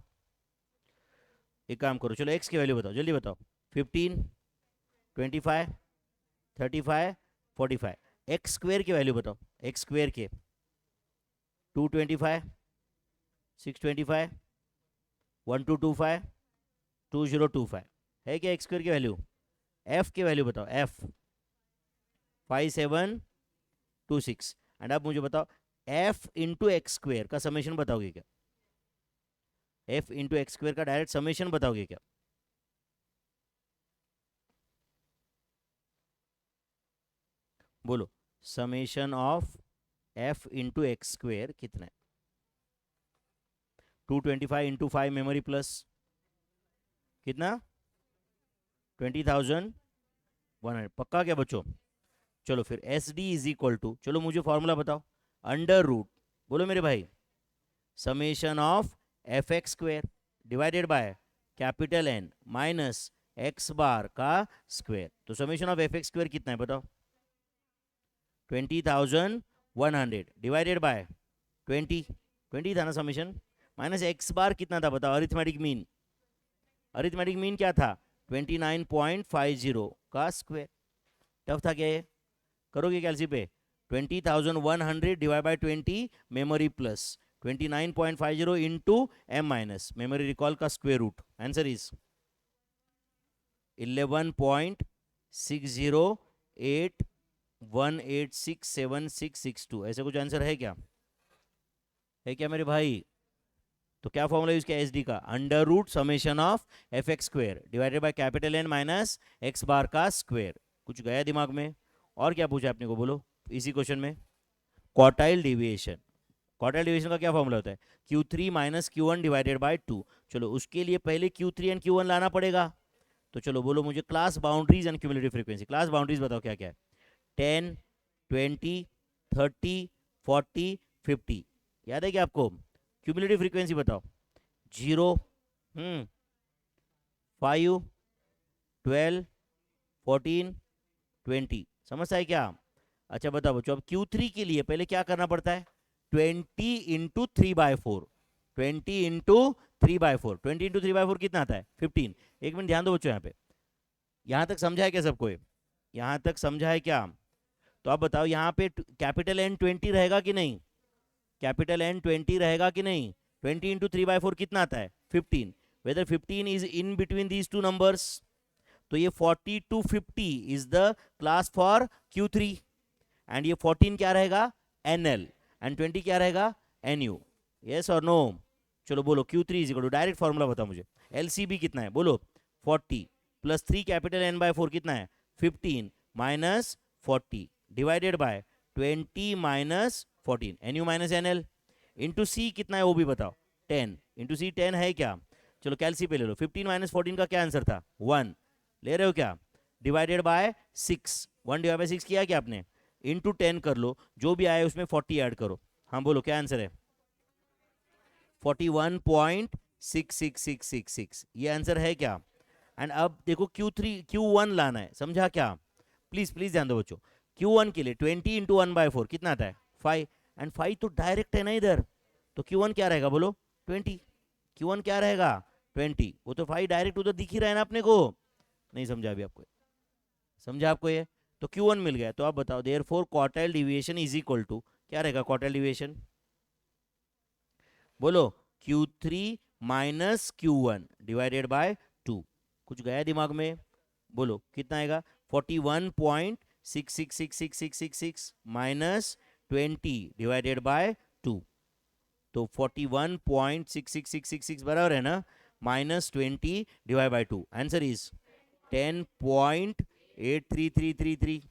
एक काम करो, चलो एक्स की वैल्यू बताओ, जल्दी बताओ। 15, 25, 35, 45। एक्स स्क्वेयर की वैल्यू बताओ, एक्स स्क्वेयर के। 225, 625, 1225, 2025 है क्या एक्स स्क्वेयर की वैल्यू? एफ की वैल्यू बताओ, एफ 5726। एंड आप मुझे बताओ एफ इंटू एक्स स्क्वेयर का समेशन बताओगे क्या? एफ इंटू एक्स स्क्वेयर का डायरेक्ट समेशन बताओगे क्या? बोलो, summation of f into x square कितना है? 225 इंटू 5 मेमोरी प्लस कितना? 20,100। पक्का क्या बच्चों? चलो फिर S D is equal to, चलो मुझे फॉर्मूला बताओ। अंडर रूट, बोलो मेरे भाई, summation of F x square divided by capital N minus x bar का स्क्वेयर। तो summation of F x square कितना है बताओ? 20,100 डिवाइडेड बाय 20 था ना समेशन, माइनस एक्स बार कितना था बताओ? अरिथमेटिक मीन, अरिथमेटिक मीन क्या था? 29.50 का स्क्वायर। टफ था क्या ये? करोगे कैलसी पे? 20,100 divide by 20 memory plus 29.50 into M minus memory recall का स्क्वायर रूट। Answer is 11.60818676662। ऐसे कुछ आंसर है क्या? है क्या मेरे भाई? तो क्या फॉर्मूला यूज किया एस डी का? Under root summation of F x square divided by capital N minus x bar का स्क्वेयर। कुछ गया दिमाग में? और क्या पूछा आपने को बोलो इसी क्वेश्चन में? Quartile deviation. क्वार्टाइल डेविएशन का क्या फॉर्मूला होता है? Q3 minus Q1 divided by 2। चलो उसके लिए पहले Q3 एंड Q1 लाना पड़ेगा। तो चलो बोलो मुझे class boundaries and cumulative frequency. Class boundaries बताओ क्या क्या है? 10, 20, 30, 40, 50। याद है क्या आपको? क्यूमुलेटिव फ्रीक्वेंसी बताओ। 0, 5, 12, 14, 20। समझ आए क्या? अच्छा बताओ बच्चों, अब Q3 के लिए पहले क्या करना पड़ता है? 20 इंटू 3/4, 20 इंटू 3/4, 20 इंटू 3/4 कितना आता है? 15। एक मिनट ध्यान दो बच्चों, यहाँ पे यहाँ तक समझा है क्या सबको? यहाँ तक समझा है क्या? तो आप बताओ यहाँ पे कैपिटल एन 20 रहेगा कि नहीं? कैपिटल एन 20 रहेगा कि नहीं? 20 इंटू 3/4 कितना आता है? 15। Whether 15 is in between these two numbers, तो ये 40 to 50 is the class for Q3। And ये 14 क्या रहेगा? NL। एंड 20 क्या रहेगा? NU। यस और नो? चलो बोलो Q3 is equal to, direct formula बताओ मुझे। LCB कितना है बोलो? 40 प्लस 3 कैपिटल N बाय 4 कितना है? 15 minus 40 divided by 20 minus 14, NU minus NL। Into C कितना है वो भी बताओ? 10 इंटू सी 10 है क्या, चलो कैलसी पे ले लो। 15 माइनस 14 का क्या आंसर था, 1 ले रहे हो क्या, डिवाइडेड बाय 6, 1 डिवाइड बाय 6 किया क्या आपने, इंटू 10 कर लो, जो भी आए उसमें 40 ऐड करो। हाँ बोलो क्या आंसर है, 41.66666, ये आंसर है क्या। एंड अब देखो Q3 Q1 लाना है, समझा क्या, प्लीज प्लीज ध्यान दो बच्चों। Q1 के लिए 20 इंटू 1/4 कितना आता है 5, एंड 5 तो डायरेक्ट है ना इधर, तो Q1 क्या रहेगा बोलो 20, Q1 क्या रहेगा 20, वो तो 5 डायरेक्ट उधर दिख ही रहा है ना अपने को, नहीं समझा अभी आपको, समझा आपको ये, तो Q1 मिल गया। तो आप बताओ therefore quartile deviation is equal to, क्या रहेगा क्वार्टाइल डिविएशन, बोलो Q3 minus Q1 divided by 2, कुछ गया दिमाग में, बोलो कितना आएगा 41.666666 माइनस 20 डिवाइडेड बाय 2, तो 41.66666 बराबर है ना, minus 20 divide by 2, answer is 10.83333,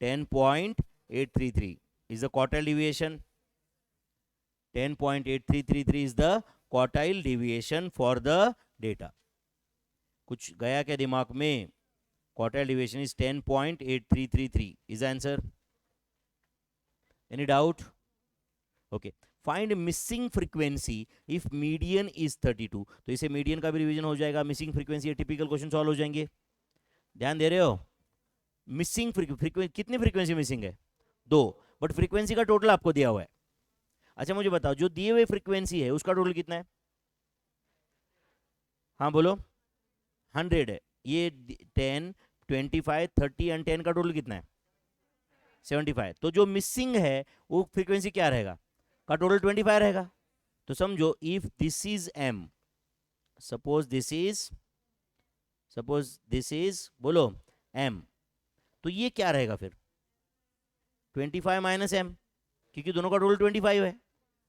10.833 is the quartile deviation, 10.8333 is the quartile deviation for the data, कुछ गया क्या दिमाग में, quartile deviation is 10.8333 is the answer, any doubt, okay, find missing frequency if median is 32, तो इसे median का भी revision हो जाएगा, missing frequency typical question solve हो जाएंगे, ध्यान दे रहे हो, मिसिंग फ्रीक्वेंसी कितनी फ्रीक्वेंसी मिसिंग है 2, बट फ्रीक्वेंसी का टोटल आपको दिया हुआ है। अच्छा मुझे बताओ जो दिए हुए फ्रीक्वेंसी है उसका टोटल कितना है, हाँ बोलो 100 है, ये 10 25 30 एंड 10 का टोटल कितना है 75, तो जो मिसिंग है वो फ्रीक्वेंसी क्या रहेगा, का टोटल 25 रहेगा, तो समझो if this is m, suppose this is बोलो m, तो ये क्या रहेगा फिर 25 माइनस m, क्योंकि दोनों का टोटल 25 है,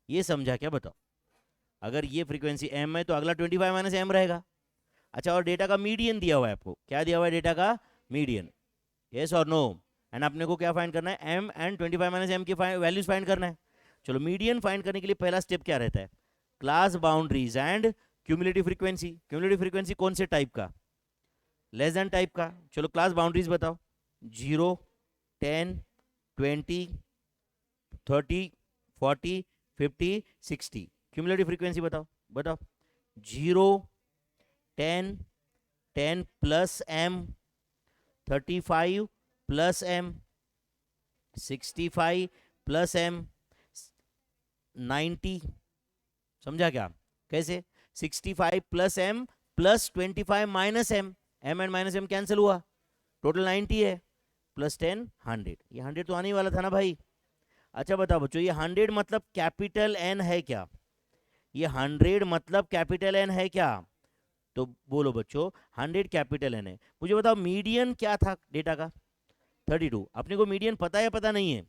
ये समझा क्या बताओ, अगर ये फ्रीक्वेंसी m है तो अगला 25 माइनस m रहेगा। अच्छा और डेटा का मीडियन दिया हुआ है आपको, क्या दिया हुआ है डेटा का मीडियन, यस और नो, एंड अपने को क्या फाइंड करना है m एंड 25 माइनस m की वैल्यूज फाइंड करना है। चलो मीडियन फाइंड करने के लिए पहला स्टेप क्या रहता है, class boundaries and cumulative frequency, cumulative frequency कौन से टाइप का, लेस देन टाइप का, चलो क्लास बाउंड्रीज बताओ 0 10 20 30 40 50 60, क्यूमुलेटिव फ्रीक्वेंसी बताओ 0 10 10 plus m 35 plus m 65 plus m 90, समझा क्या कैसे, 65 plus m plus 25 minus m, m and minus m cancel हुआ, टोटल 90 है, प्लस 10 100, ये 100 तो आने ही वाला था ना भाई। अच्छा बताओ बच्चों ये 100 मतलब कैपिटल N है क्या, ये 100 मतलब कैपिटल N है क्या, तो बोलो बच्चों 100 कैपिटल N है। मुझे बताओ मीडियन क्या था डेटा का 32, अपने को मीडियन पता है पता नहीं है,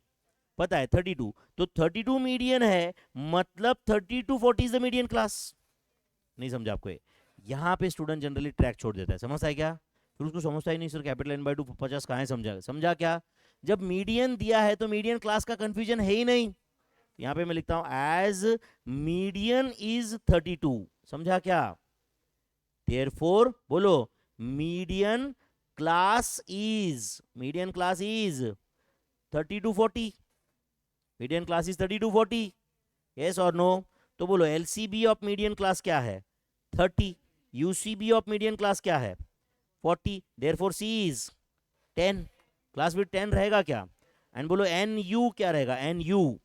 पता है 32, तो 32 मीडियन है मतलब 30 to 40 is the median class, नहीं समझा आपको, यहाँ पे स्टूडेंट जनरली ट्रैक छोड़ देता है, समझता है क्या, फिर उसको समझता ही नहीं सर कैपिटल N/2 50 कहाँ है, समझा क्या, जब मीडियन दिया है तो मीडियन क्लास का कंफ्यूजन है ही नहीं, यहाँ पे मैं लिखता हूं एज मीडियन इज 32, समझा क्या, देयरफॉर बोलो median class is 30 to 40, median class is 30 to 40, yes और नो, तो बोलो एलसीबी ऑफ मीडियन क्लास क्या है 30, यूसीबी ऑफ मीडियन क्लास क्या है 40, therefore c is 10, class with 10 रहेगा क्या, एंड बोलो एन यू क्या रहेगा, n u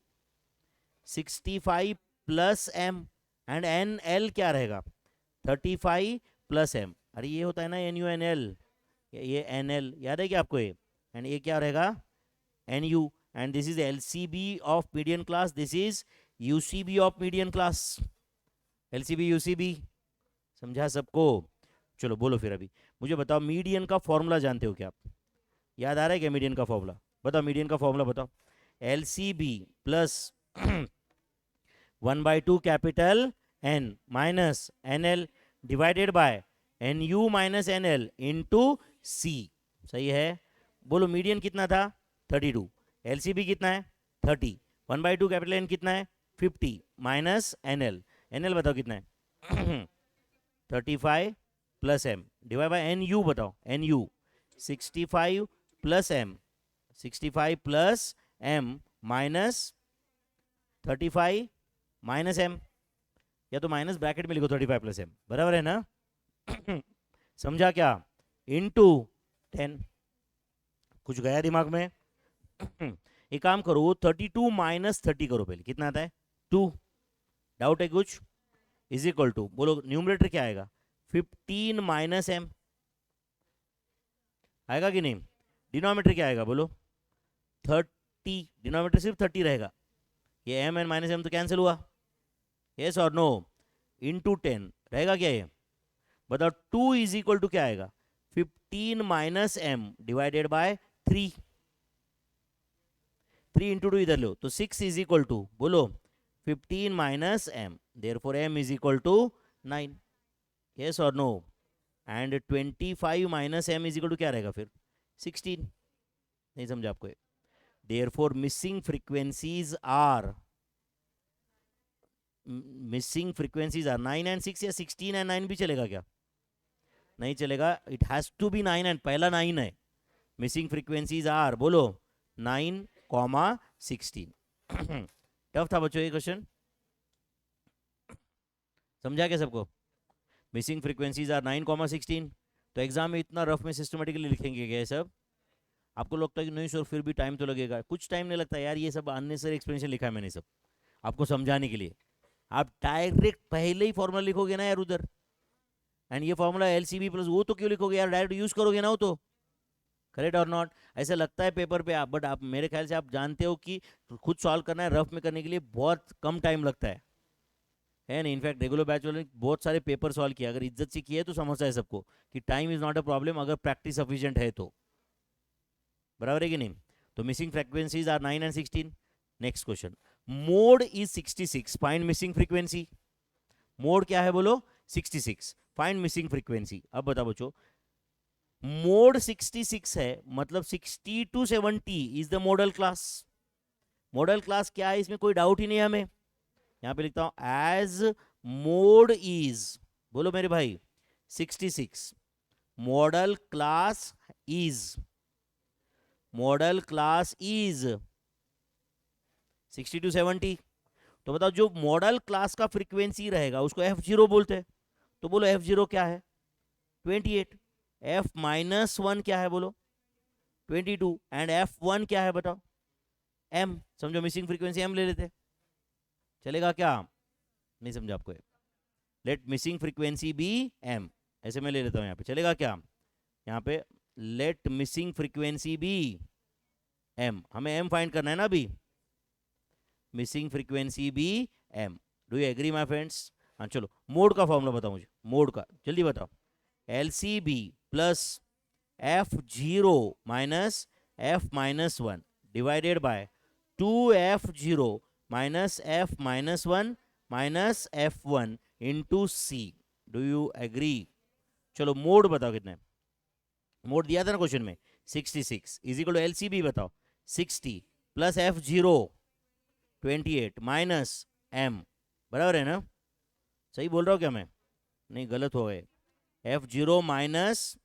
65 plus m, and n l क्या रहेगा 35 प्लस m, अरे ये होता है ना एन यू एन एल, ये एन एल याद है क्या आपको ये, एंड ये क्या रहेगा n u, and this is l c b of median class, this is u c b of median class, l c b u c b, समझा सबको। चलो बोलो फिर अभी मुझे बताओ मीडियन का फॉर्मूला जानते हो क्या आप, याद आ रहा है क्या मीडियन का फॉर्मूला, बताओ मीडियन का फॉर्मूला बताओ, l c b plus 1/2 capital N minus NL divided by NU minus NL into C, सही है, बोलो मीडियन कितना था 32, LCB कितना है 30, 1/2 कैपिटल N कितना है 50 माइनस NL, NL बताओ कितना है 35 plus M divide by NU बताओ NU 65 plus M 65 plus M minus 35 minus M, या तो माइनस ब्रैकेट में लिखो 35 प्लस M, बराबर है ना समझा क्या, इनटू 10। कुछ गया दिमाग में एक काम करो 32 माइनस 30 करो पहले, कितना आता है 2, डाउट है कुछ, इज इक्वल टू, बोलो न्यूमरेटर क्या आएगा 15 माइनस M आएगा कि नहीं, डिनोमिनेटर क्या आएगा बोलो 30, डिनोमिनेटर सिर्फ 30 रहेगा, ये M एंड माइनस M तो कैंसिल हुआ, यस और नो, इनटू 10 रहेगा क्या ये, बताओ 2 इज इक्वल टू क्या आएगा 15 minus M divided by 3, 3 into 2 इधर लो तो 6 इज इक्वल टू, बोलो 15 minus M, therefore M is equal to 9, yes और no, and 25 minus M is equal to क्या रहेगा फिर 16, नहीं समझा आपको, therefore missing frequencies are 9 and 6, या 16 एंड 9 भी चलेगा क्या, नहीं चलेगा, it has to be 9 and पहला 9 है, मिसिंग फ्रीक्वेंसीज आर, बोलो 9 कॉमा 16 टफ था बच्चों ये क्वेश्चन, समझा क्या सबको, मिसिंग फ्रीक्वेंसीज आर 9 कॉमा 16, तो एग्जाम में इतना रफ में सिस्टमेटिकली लिखेंगे क्या ये सब, आपको लगता है कि नहीं सर फिर भी टाइम तो लगेगा, कुछ टाइम नहीं लगता यार, ये सब अननेसेसरी एक्सप्लेनेशन लिखा है मैंने सब आपको समझाने के लिए, आप डायरेक्ट पहले ही फॉर्मूला लिखोगे ना यार उधर, एंड ये फॉर्मूला LCB प्लस वो तो क्यों लिखोगे यार, डायरेक्ट यूज करोगे ना वो तो, करेक्ट और नॉट, ऐसा लगता है पेपर पे आप, बट आप मेरे ख्याल से आप जानते हो कि खुद सॉल्व करना है, रफ में करने के लिए बहुत कम टाइम लगता है ना, इनफैक्ट रेगुलर बैच वालों ने बहुत सारे पेपर सॉल्व किया, अगर इज्जत से किए तो समझता है सबको कि time is not a problem, अगर प्रैक्टिस सफिशिएंट है तो, बराबर है कि नहीं, तो missing frequencies are 9 and 16, next question, mode is 66, find missing frequency, mode क्या है बोलो 66, फाइंड मिसिंग फ्रीक्वेंसी, अब बताओ बच्चों, मोड 66 है मतलब 60 to 70 is the modal class, modal class क्या है इसमें कोई डाउट ही नहीं है हमें, यहां पे लिखता हूं एज मोड इज, बोलो मेरे भाई 66, modal class is, modal class is 60 to 70, तो बताओ जो मॉडल क्लास का फ्रीक्वेंसी रहेगा उसको F0 बोलते हैं, तो बोलो F0 क्या है 28, F माइनस 1 क्या है बोलो 22, एंड F1 क्या है बताओ M, समझो मिसिंग फ्रीक्वेंसी M ले लेते, चलेगा क्या, नहीं समझा आपको, let missing frequency be M, ऐसे मैं ले लेता हूं यहाँ पे, चलेगा क्या, यहाँ पे let missing frequency be M, हमें M फाइंड करना है ना अभी, missing frequency be M, do you agree my friends, हाँ चलो मोड का फॉर्मूला बताओ मुझे, मोड का जल्दी बताओ, LCB plus F0 minus F minus 1 divided by 2F0 minus F minus 1 minus F1 into C, do you agree, चलो mode बताओ कितना है, मोड दिया था ना क्वेश्चन में 66 इज इक्वल टू LCB बताओ 60 प्लस F0 28 माइनस M, बराबर है ना, सही बोल रहा हूँ क्या मैं, नहीं गलत हो गए, F0 minus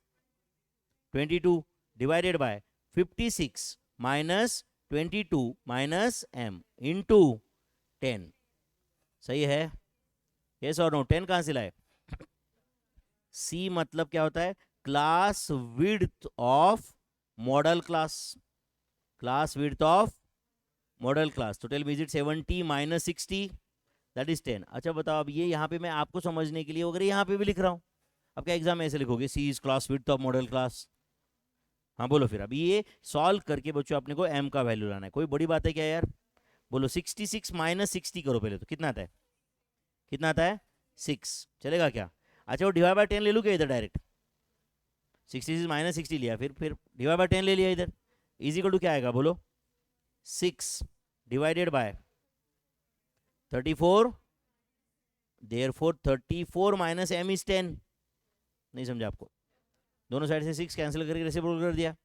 22 divided by 56 minus 22 minus M into 10, सही है, यस और नो, 10 कहां से लाए, C मतलब क्या होता है class width of modal class, class width of modal class, तो tell me is it 70 minus 60 that is 10, अच्छा बताओ अब ये यहाँ पे मैं आपको समझने के लिए अगर यहाँ पे भी लिख रहा हूँ, अब क्या एग्जाम में ऐसे लिखोगे C is class width of modal class, हाँ बोलो फिर, अभी ये सॉल्व करके बच्चों अपने को M का वैल्यू लाना है, कोई बड़ी बात है क्या यार, बोलो 66 माइनस 60 करो पहले, तो कितना आता है, कितना आता है 6, चलेगा क्या, अच्छा वो डिवाइड बाय 10 ले लूँ क्या इधर डायरेक्ट, 66 माइनस 60 लिया, फिर डिवाइड बाय 10 ले लिया इधर, इज इक्वल टू क्या आएगा बोलो 6 divided by 34, therefore 34 minus M is 10, नहीं समझा आपको, दोनों साइड से 6 कैंसिल करके रेसिप्रोकल कर दिया,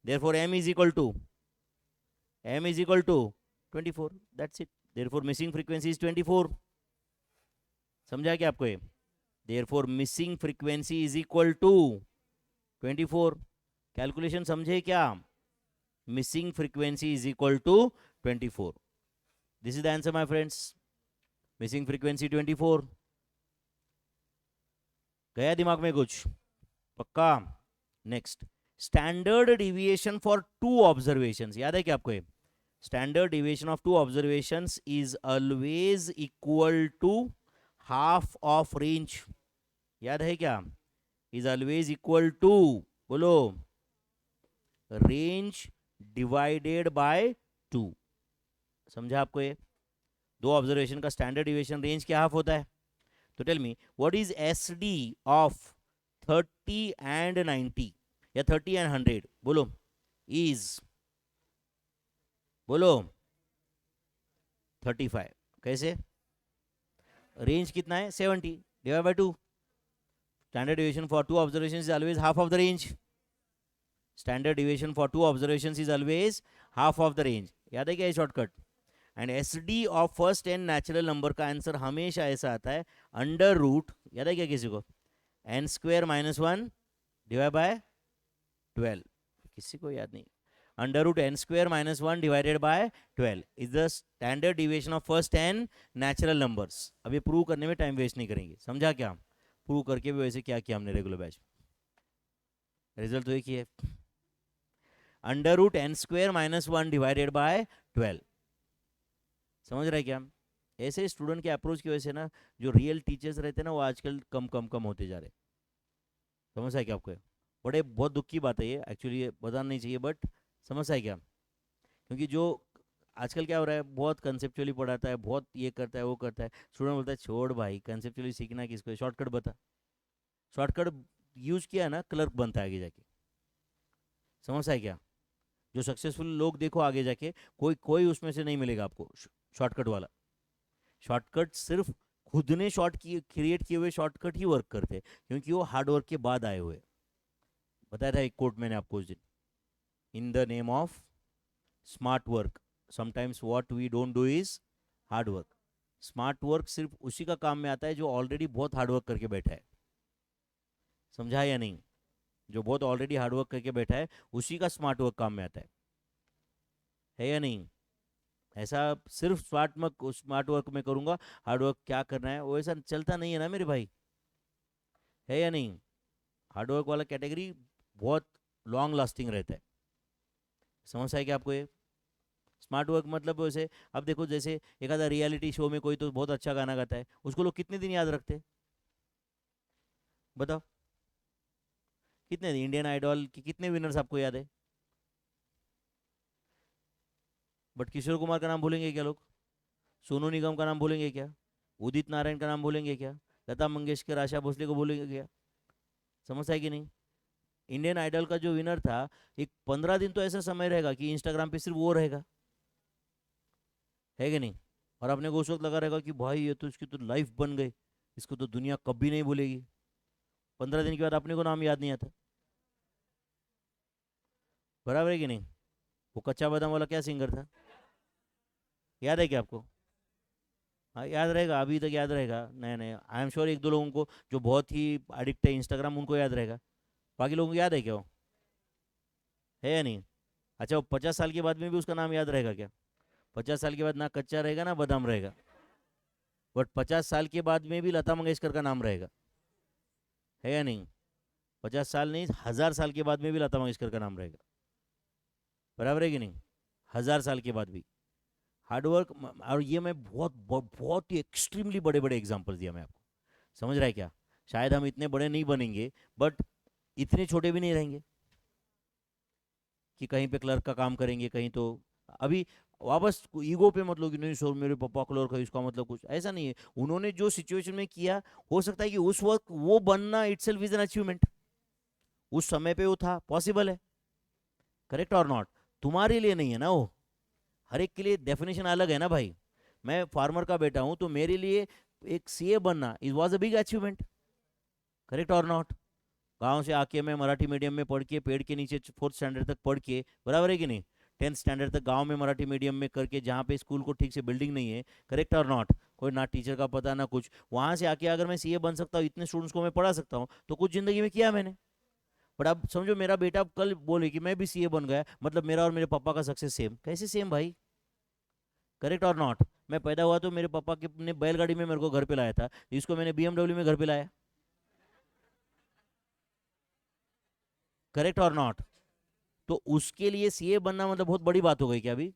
therefore M is equal to 24, that's it, therefore missing frequency is 24, समझा क्या आपको ये? Therefore missing frequency is equal to 24। Calculation समझे क्या? Missing frequency is equal to 24। This is the answer my friends. Missing frequency 24। गया दिमाग में कुछ? पक्का? Next, standard deviation for two observations, याद है क्या आपको? Standard deviation of two observations is always equal to half of range. याद है क्या? इज ऑलवेज इक्वल टू, बोलो, रेंज डिवाइडेड बाय 2। समझा आपको ये? दो ऑब्जर्वेशन का स्टैंडर्ड डिविएशन रेंज क्या हाफ होता है? तो tell me what is S D of 30 and 90 या 30 एंड 100? बोलो, इज, बोलो, 35। कैसे? रेंज कितना है? 70 divide by 2। Standard deviation for two observation is always half of the range. Standard deviation for two observation is always half of the range. याद है क्या ये shortcut? And S D of first n natural number का आंसर हमेशा ऐसा आता है, अंडर रूट, याद है क्या किसी को? N square minus 1 divide by 12। किसी को याद नहीं? Under root n square minus 1 divided by 12 is the standard deviation of first n natural numbers. अब ये प्रूव करने में टाइम वेस्ट नहीं करेंगे, समझा क्या? प्रूव करके भी वैसे क्या किया हमने रेगुलर बैच, रिजल्ट तो एक ही है, under root n square minus 1 divided by 12। समझ रहे क्या? ऐसे स्टूडेंट के अप्रोच की वजह से ना जो रियल टीचर्स रहते हैं ना वो आजकल कम कम कम होते जा रहे। समझ है क्या आपको? बड़े बहुत दुख की बात है ये, एक्चुअली ये बताना नहीं चाहिए, बट समझ है क्या? क्योंकि जो आजकल क्या हो रहा है, बहुत कंसेप्चुअली पढ़ाता है, बहुत ये करता है वो करता है, स्टूडेंट बोलता है छोड़ भाई कंसेप्चुअली सीखना किसको है, शॉर्टकट बता। शॉर्टकट यूज किया ना क्लर्क बनता है आगे जाके। समझ है क्या? जो सक्सेसफुल लोग देखो आगे जाके कोई कोई उसमें से नहीं मिलेगा आपको शॉर्टकट वाला। शॉर्टकट सिर्फ खुद ने क्रिएट किए हुए शॉर्टकट ही वर्क करते हैं, क्योंकि वो हार्ड वर्क के बाद आए हुए। बताया था एक कोट मैंने आपको उस दिन, in the name of smart work sometimes what we don't do is hard work. Smart work सिर्फ उसी का काम में आता है जो ऑलरेडी बहुत हार्ड वर्क करके बैठा है। समझा या नहीं? जो बहुत ऑलरेडी हार्ड वर्क करके बैठा है उसी का स्मार्ट वर्क काम में आता है या नहीं? ऐसा सिर्फ स्मार्ट वर्क में करूंगा, हार्ड वर्क क्या करना है वो ऐसा चलता नहीं है ना मेरे भाई, है या नहीं? हार्ड वर्क वाला कैटेगरी बहुत लॉन्ग लास्टिंग रहता है। समझ है क्या आपको ये? स्मार्ट वर्क मतलब वैसे, अब देखो जैसे एक आधा रियलिटी शो में कोई तो बहुत अच्छा गाना गाता है, उसको लोग कितने दिन याद रखते हैं बताओ? कितने दिन? इंडियन आइडल के कितने विनर्स आपको याद है? बट किशोर कुमार का नाम भूलेंगे क्या लोग? सोनू निगम का नाम भूलेंगे क्या? उदित नारायण का नाम भूलेंगे क्या? लता मंगेशकर, आशा भोसले को भूलेंगे क्या? समझ है कि नहीं? इंडियन आइडल का जो विनर था, एक 15 दिन तो ऐसा समय रहेगा कि इंस्टाग्राम पे सिर्फ वो रहेगा, है कि नहीं? और अपने को उस वक्त लगा रहेगा कि भाई ये तो इसकी तो लाइफ बन गई, इसको तो दुनिया कभी नहीं भूलेगी। 15 दिन के बाद अपने को नाम याद नहीं आता। बराबर है कि नहीं? वो कच्चा बादाम वाला क्या सिंगर था, याद है क्या आपको? हाँ याद रहेगा, अभी तक याद रहेगा। नहीं नहीं, आई एम श्योर एक दो लोगों को जो बहुत ही एडिक्ट है इंस्टाग्राम उनको याद रहेगा, बाकी लोगों को याद है क्या वो? है या नहीं? अच्छा, वो 50 साल के बाद में भी उसका नाम याद रहेगा क्या? 50 साल के बाद ना कच्चा रहेगा ना बादाम रहेगा, बट 50 साल के बाद में भी लता मंगेशकर का नाम रहेगा, है या नहीं? 50 साल नहीं, 1000 साल के बाद में भी लता मंगेशकर का नाम रहेगा। बराबर है कि नहीं? 1000 साल के बाद भी हार्डवर्क। और ये मैं बहुत ही एक्सट्रीमली बड़े बड़े एग्जाम्पल दिया मैं आपको, समझ रहा है क्या? शायद हम इतने बड़े नहीं बनेंगे, बट इतने छोटे भी नहीं रहेंगे कि कहीं पे क्लर्क का काम करेंगे, कहीं तो अभी वापस ईगो पे मत लो कि नहीं सर मेरे पापा क्लर्क है इसका मतलब कुछ ऐसा नहीं है। उन्होंने जो सिचुएशन में किया, हो सकता है कि उस वक्त वो बनना इटसेल्फ इज एन अचीवमेंट, उस समय पे वो था, पॉसिबल है। करेक्ट और नॉट? तुम्हारे लिए नहीं है ना वो, हर एक के लिए डेफिनेशन अलग है ना भाई। मैं फार्मर का बेटा हूं तो मेरे लिए एक सीए बनना is was a big achievement. Correct और नॉट? गांव से आके मैं मराठी मीडियम में पढ़ के पेड़ के नीचे 4th स्टैंडर्ड तक पढ़ के, बराबर है कि नहीं, 10th स्टैंडर्ड तक गांव में मराठी मीडियम में करके, जहाँ पे स्कूल को ठीक से बिल्डिंग नहीं है, करेक्ट और नॉट, कोई ना टीचर का पता ना कुछ, वहाँ से आके अगर मैं सीए बन सकता हूँ, इतने स्टूडेंट्स को मैं पढ़ा सकता हूँ, तो कुछ ज़िंदगी में किया मैंने। बट अब समझो मेरा बेटा अब कल बोले कि मैं भी सीए बन गया, मतलब मेरा और मेरे पापा का सक्सेस सेम, कैसे सेम भाई? करेक्ट और नॉट? मैं पैदा हुआ तो मेरे पापा के ने बैलगाड़ी में मेरे को घर पे लाया था, इसको मैंने बीएमडब्ल्यू में घर पे लाया। करेक्ट और नॉट? तो उसके लिए सीए बनना मतलब बहुत बड़ी बात हो गई क्या अभी?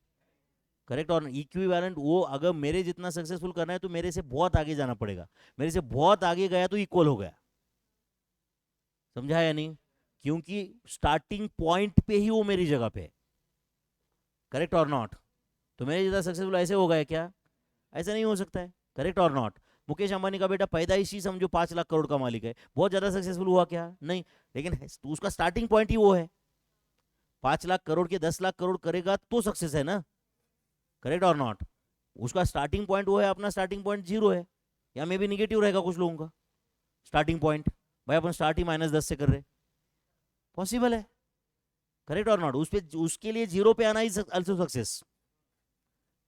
करेक्ट और इक्विवेलेंट, वो अगर मेरे जितना सक्सेसफुल करना है तो मेरे से बहुत आगे जाना पड़ेगा, मेरे से बहुत आगे गया तो इक्वल हो गया। समझा या नहीं? क्योंकि स्टार्टिंग पॉइंट पे ही वो मेरी जगह पे है। करेक्ट और नॉट? तो मेरे जितना सक्सेसफुल ऐसे हो गया क्या? ऐसा नहीं हो सकता है। करेक्ट और नॉट? मुकेश अंबानी का बेटा पैदाइशी समझो 5 लाख करोड़ का मालिक है, बहुत ज्यादा सक्सेसफुल हुआ क्या? नहीं। लेकिन उसका स्टार्टिंग पॉइंट ही वो है। 5 लाख करोड़ के 10 लाख करोड़ करेगा तो सक्सेस है ना। करेक्ट और नॉट? उसका स्टार्टिंग पॉइंट वो है, अपना स्टार्टिंग पॉइंट जीरो है, या मे भी निगेटिव रहेगा कुछ लोगों का स्टार्टिंग पॉइंट। भाई अपन स्टार्ट ही -10 से कर रहे, पॉसिबल है। करेक्ट और नॉट? उस पे, उसके लिए जीरो पे आना इज आल्सो सक्सेस।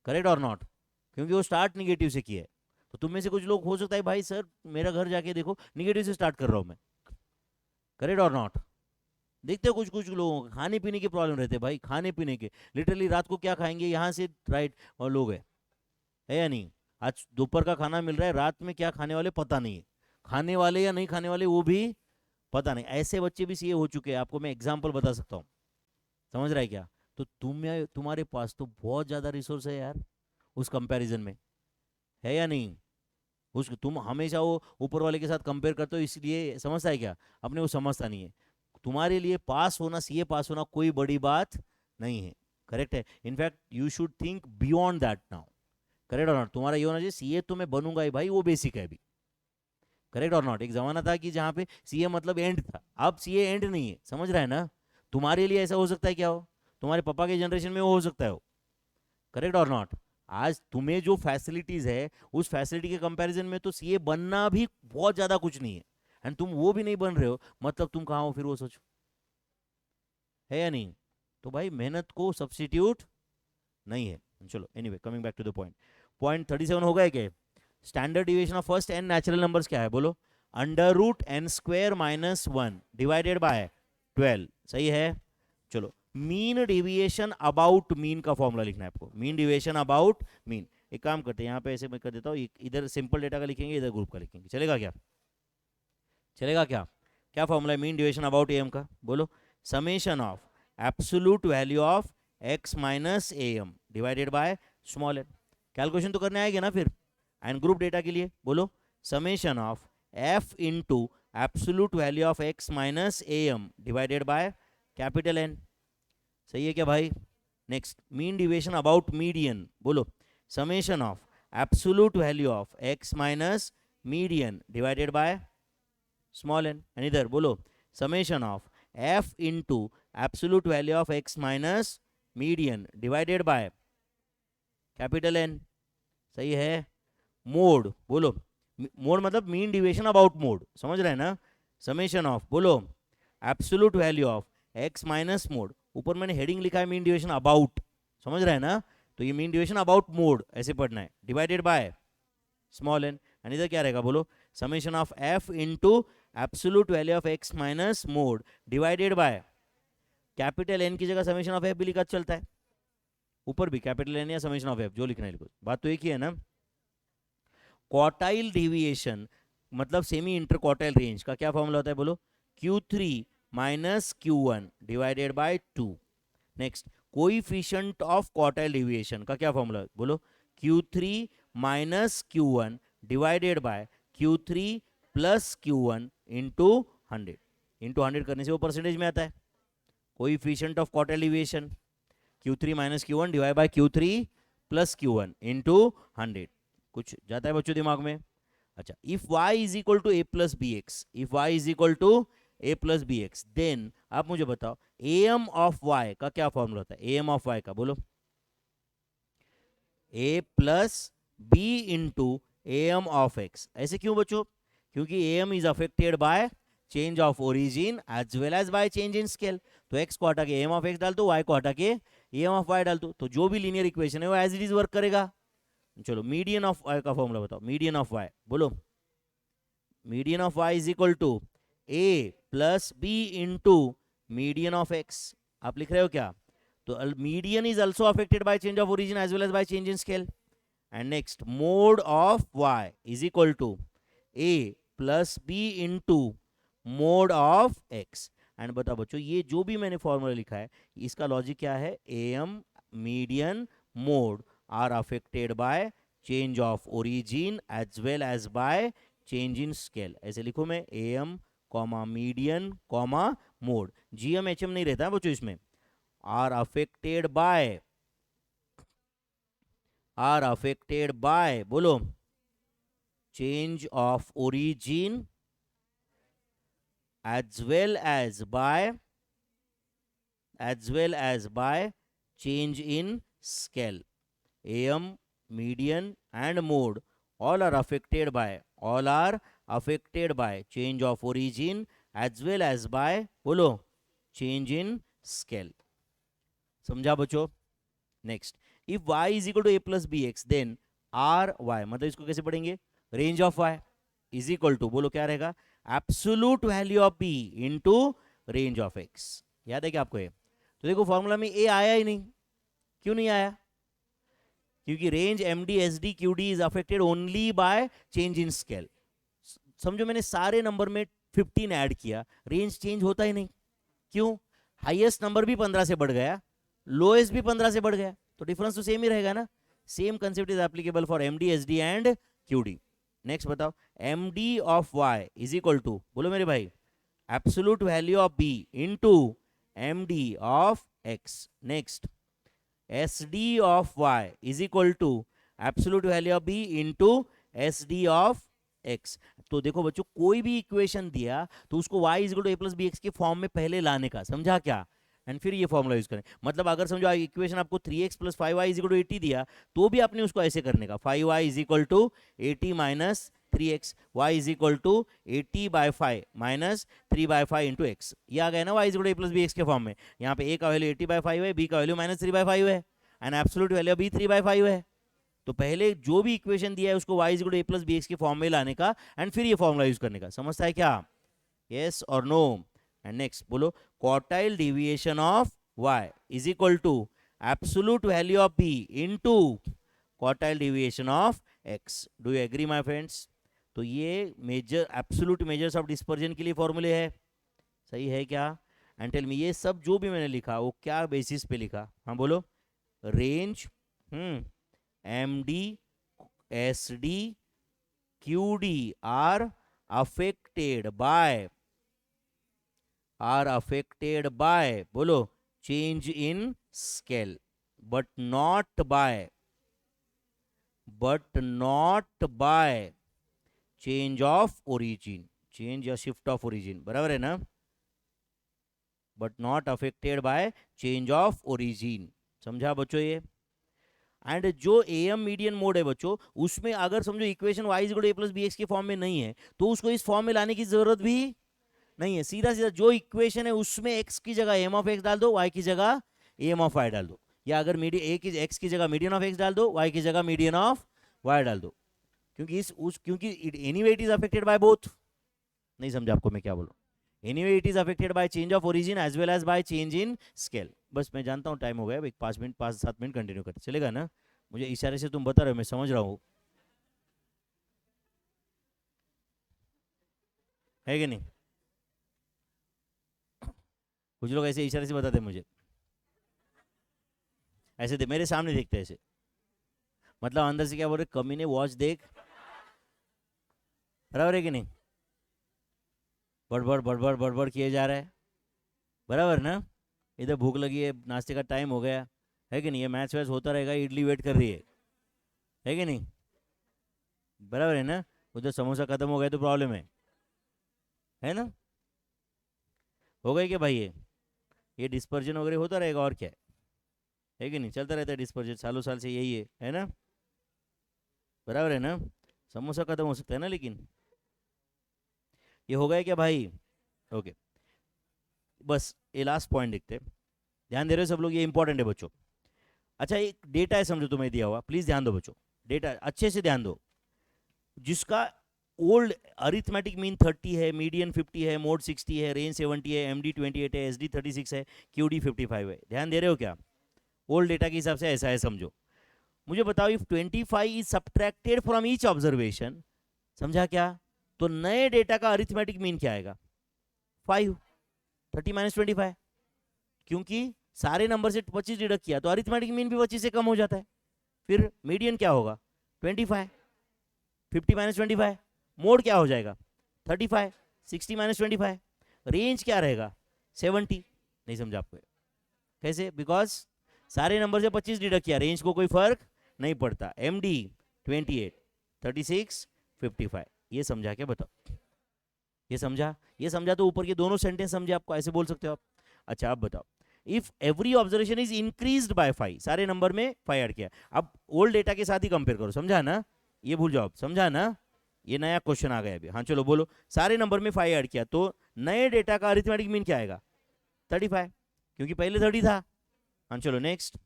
करेक्ट और नॉट? क्योंकि वो स्टार्ट निगेटिव से किया है। तो तुम में से कुछ लोग हो सकता है भाई सर मेरा घर जाके देखो निगेटिव से स्टार्ट कर रहा हूं मैं। करेक्ट और नॉट? देखते हो कुछ कुछ लोगों को खाने पीने के प्रॉब्लम रहते हैं भाई, खाने पीने के, लिटरली रात को क्या खाएंगे यहाँ से राइट, और लोग है या नहीं? आज दोपहर का खाना मिल रहा है, रात में क्या खाने वाले पता नहीं है, खाने वाले या नहीं खाने वाले वो भी पता नहीं। ऐसे बच्चे भी सीए हो चुके हैं, आपको मैं एग्जाम्पल बता सकता हूँ। समझ रहा है क्या? तो तुम्हारे पास तो बहुत ज़्यादा रिसोर्स है यार उस कंपैरिजन में, है या नहीं? उस तुम हमेशा वो ऊपर वाले के साथ कंपेयर करते हो, इसलिए समझता है क्या? अपने वो समझता नहीं है। तुम्हारे लिए पास होना, सीए पास होना कोई बड़ी बात नहीं है। करेक्ट है? In fact you should think beyond that now. Correct और नॉट? तुम्हारा ये होना चाहिए सीए तो मैं बनूंगा ही भाई, वो बेसिक है अभी। करेक्ट और नॉट? एक जमाना था कि जहाँ पे सीए मतलब एंड था, अब सीए एंड नहीं है। समझ रहा है ना? तुम्हारे लिए ऐसा हो सकता है क्या हो, तुम्हारे पापा के जनरेशन में वो हो सकता है हो। करेक्ट और नॉट? आज तुम्हें जो फैसिलिटीज है उस फैसिलिटी के कंपैरिजन में तो सीए बनना भी बहुत ज्यादा कुछ नहीं है, एंड तुम वो भी नहीं बन रहे हो, मतलब तुम कहाँ हो फिर वो सोचो, है या नहीं? तो भाई मेहनत को सब्सिट्यूट नहीं है। चलो anyway, coming back to the point. Point 37 हो गया क्या? Standard deviation of first n natural numbers क्या है बोलो? √n² - 1 divided by 12। सही है? चलो, मीन डिविएशन अबाउट मीन का फॉर्मूला लिखना है आपको, मीन डिविएशन अबाउट मीन। एक काम करते हैं, यहाँ पे ऐसे मैं कर देता हूँ, इधर सिंपल डेटा का लिखेंगे, इधर ग्रुप का लिखेंगे, चलेगा क्या? चलेगा क्या? क्या फॉर्मूला है मीन डिविएशन अबाउट एम का बोलो? Summation of absolute value of x - am divided by small n. Calculation तो करने आएगा ना फिर, एंड ग्रुप डेटा के लिए बोलो summation of f into absolute value of x - am divided by capital N। सही है क्या भाई? Next, mean deviation about median बोलो summation of absolute value of x - median divided by small n. And इधर बोलो summation of f into absolute value of x - median divided by capital N। सही है? Mode बोलो, mode मतलब mean deviation about mode, समझ रहे हैं ना? समेशन ऑफ बोलो absolute value of x minus mode, ऊपर मैंने हेडिंग लिखा है मीन डिविएशन अबाउट, समझ रहे हैं ना? तो ये मीन डिविएशन अबाउट मोड ऐसे पढ़ना है, divided by small n. And इधर क्या रहेगा बोलो summation of f into absolute value of x minus mode divided by capital N की जगह समेशन ऑफ f भी लिखा चलता है, ऊपर भी कैपिटल N या समेशन ऑफ f जो लिखना है लिखो, बात तो एक ही है ना? क्वार्टाइल डेविएशन मतलब सेमी इंटर क्वार्टाइल रेंज का क्या फॉर्मूला होता है बोलो? Q3 minus Q1 divided by 2। Next, coefficient of quartile deviation का क्या फॉर्मूला बोलो? Q3 minus Q1 divided by Q3 plus Q1 into 100। Into 100 करने से वो परसेंटेज में आता है। Coefficient of quartile deviation Q3 minus Q1 divide by Q3 plus Q1 into 100। कुछ जाता है बच्चों दिमाग में? अच्छा, if y is equal to a plus b x, if y is equal to a plus b x, then आप मुझे बताओ am ऑफ y का क्या फॉर्मूला होता है? am ऑफ y का बोलो a plus b into am of x। ऐसे क्यों बच्चों? क्योंकि am is affected by change of origin as well as by change in scale. तो x को हटा के am ऑफ x डाल दो, y को हटा के एम ऑफ वाई डाल दो, तो जो भी लीनियर इक्वेशन है वो एज इट इज वर्क करेगा। चलो मीडियन ऑफ वाई का फॉर्मूला बताओ, मीडियन ऑफ वाई बोलो। Median of Y is equal to a plus b into median of x. आप लिख रहे हो क्या? तो median is also affected by change of origin as well as by change in scale. And next mode of Y is equal to a plus b into mode of x. And बताओ बच्चों, ये जो भी मैंने formula लिखा है इसका logic क्या है? M median mode are affected by change of origin as well as by change in scale. ऐसे लिखो मैं, m comma median comma mode, GM HM नहीं रहता है बच्चों इसमें। आर अफेक्टेड बाय बोलो change of origin as well as by change in scale. AM, median and mode all are affected by change of origin as well as by बोलो change in scale. समझा बच्चों? Next, if y is equal to a plus b x then r y, मतलब इसको कैसे पढ़ेंगे? Range of y is equal to बोलो क्या रहेगा? Absolute value of b into range of x। याद है क्या आपको ये? तो देखो फॉर्मूला में a आया ही नहीं। क्यों नहीं आया? क्योंकि range M D S D Q d is affected only by change in scale. समझो मैंने सारे नंबर में 15 ऐड किया, रेंज चेंज होता ही नहीं। क्यों? हाईएस्ट नंबर भी 15 से बढ़ गया, लोएस्ट भी 15 से बढ़ गया, तो डिफरेंस तो सेम ही रहेगा ना। Same concept is applicable for M D S D and Q D. Next बताओ, M D of Y is equal to बोलो मेरे भाई absolute value of b into M D of x. Next, S D of Y is equal to absolute value of b into S D of x. तो देखो बच्चों, कोई भी equation दिया तो उसको y is equal to a plus b x के form में पहले लाने का, समझा क्या? एंड फिर ये फॉर्मूला यूज करें। मतलब अगर समझो इक्वेशन आपको 3x plus 5y is equal to 80 दिया, तो भी आपने उसको ऐसे करने का, 5y is equal to 80 minus 3x, y is equal to 80 by 5 minus 3 by 5 into x. ये आ गया ना y is equal to a plus b x के फॉर्म में। यहाँ पे a का वैल्यू 80 बाय 5 है, b का वैल्यू माइनस 3 बाय 5 है, and absolute value b 3 by 5 है। तो पहले जो भी इक्वेशन दिया है उसको y is equal to a plus b x के फॉर्म में लाने का, एंड फिर ये फॉर्मूला यूज करने का। समझता है क्या? यस और नो? एंड नेक्स्ट बोलो, quartile deviation of y is equal to absolute value of b into quartile deviation of x. Do you agree my friends? तो ये measure absolute measures of dispersion के लिए फॉर्मूले है, सही है क्या? एंड टेल मी, ये सब जो भी मैंने लिखा वो क्या बेसिस पे लिखा? हाँ बोलो, range M D S D Q D are affected by बोलो change in scale but not by change of origin, change या shift of origin, बराबर है ना? but not affected by change of origin। समझा बच्चों ये? एंड जो M median mode है बच्चों, उसमें अगर समझो equation y is equal to a plus b x के फॉर्म में नहीं है, तो उसको इस फॉर्म में लाने की जरूरत भी नहीं है। सीधा सीधा जो इक्वेशन है उसमें x की जगह एम ऑफ एक्स डाल दो, y की जगह एम ऑफ वाई डाल दो, या अगर x की जगह मीडियन ऑफ एक्स डाल दो, y की जगह मीडियन ऑफ वाई डाल दो, क्योंकि anyway it is affected by both. नहीं समझा आपको मैं क्या बोलूं? Anyway it is affected by change of origin as well as by change in scale. बस मैं जानता हूं टाइम हो गया, 5-7 मिनट कंटिन्यू करते चलेगा ना? मुझे इशारे से तुम बता रहे हो, मैं समझ रहा हूं, है कि नहीं? कुछ लोग ऐसे इशारे से बताते हैं मुझे, ऐसे दे मेरे सामने देखते ऐसे, मतलब अंदर से क्या बोल रहे, कमीने वॉच देख, बराबर है कि नहीं? बड़बड़ किए जा रहा है, बराबर ना? इधर भूख लगी है, नाश्ते का टाइम हो गया है कि नहीं? ये मैच वैच होता रहेगा, इडली वेट कर रही है कि नहीं? बराबर है ना? उधर समोसा खत्म हो गया तो प्रॉब्लम है ना? हो गई क्या भाई? ये डिस्पर्जन वगैरह होता रहेगा, और क्या है कि नहीं? चलता रहता है डिस्पर्जन, सालों साल से यही है ना? बराबर है ना? समोसा खत्म हो सकता है ना, लेकिन ये हो गया क्या भाई? ओके, बस ये लास्ट पॉइंट देखते हैं। ध्यान दे रहे हो सब लोग? ये इंपॉर्टेंट है बच्चों। अच्छा एक डेटा है समझो तुम्हें दिया हुआ, प्लीज ध्यान दो बच्चों, डेटा अच्छे से ध्यान दो, जिसका ओल्ड अरिथमेटिक मीन 30 है, मीडियन 50 है, मोड 60 है, रेंज 70 है, एमडी 28 है, एसडी 36 है, क्यूडी 55 है। ध्यान दे रहे हो क्या? ओल्ड डेटा के हिसाब से ऐसा है समझो। मुझे बताओ if 25 is subtracted from each observation, समझा क्या? तो नए डेटा का अरिथमेटिक मीन क्या आएगा? 5, 30 माइनस 25, क्योंकि सारे नंबर से 25 डिडक्ट किया तो अरिथमेटिक मीन भी 25 से कम हो जाता है। फिर मीडियन क्या होगा? 25, 50 माइनस 25, मोड क्या हो जाएगा? 35, 60 माइनस 25, रेंज क्या रहेगा? 70। नहीं समझा आपको? कैसे? बिकॉज सारे नंबर से 25 डिडक्ट किया, रेंज को कोई फर्क नहीं पड़ता। एमडी 28, 36, 55। ये समझा क्या? बताओ। ये समझा? ये समझा तो ऊपर के दोनों सेंटेंस समझे आपको, ऐसे बोल सकते हो आप। अच्छा अब बताओ, if every observation is increased by 5, सारे नंबर में 5 ऐड किया, अब ओल्ड डेटा के साथ ही कंपेयर करो, समझा ना? ये भूल जाओ, समझा ना? ये नया क्वेश्चन आ गया अभी। हाँ चलो बोलो, सारे नंबर में 5 ऐड किया तो नए डेटा का अरिथमेटिक मीन क्या आएगा? 35, क्योंकि पहले 30 था। हाँ चलो नेक्स्ट,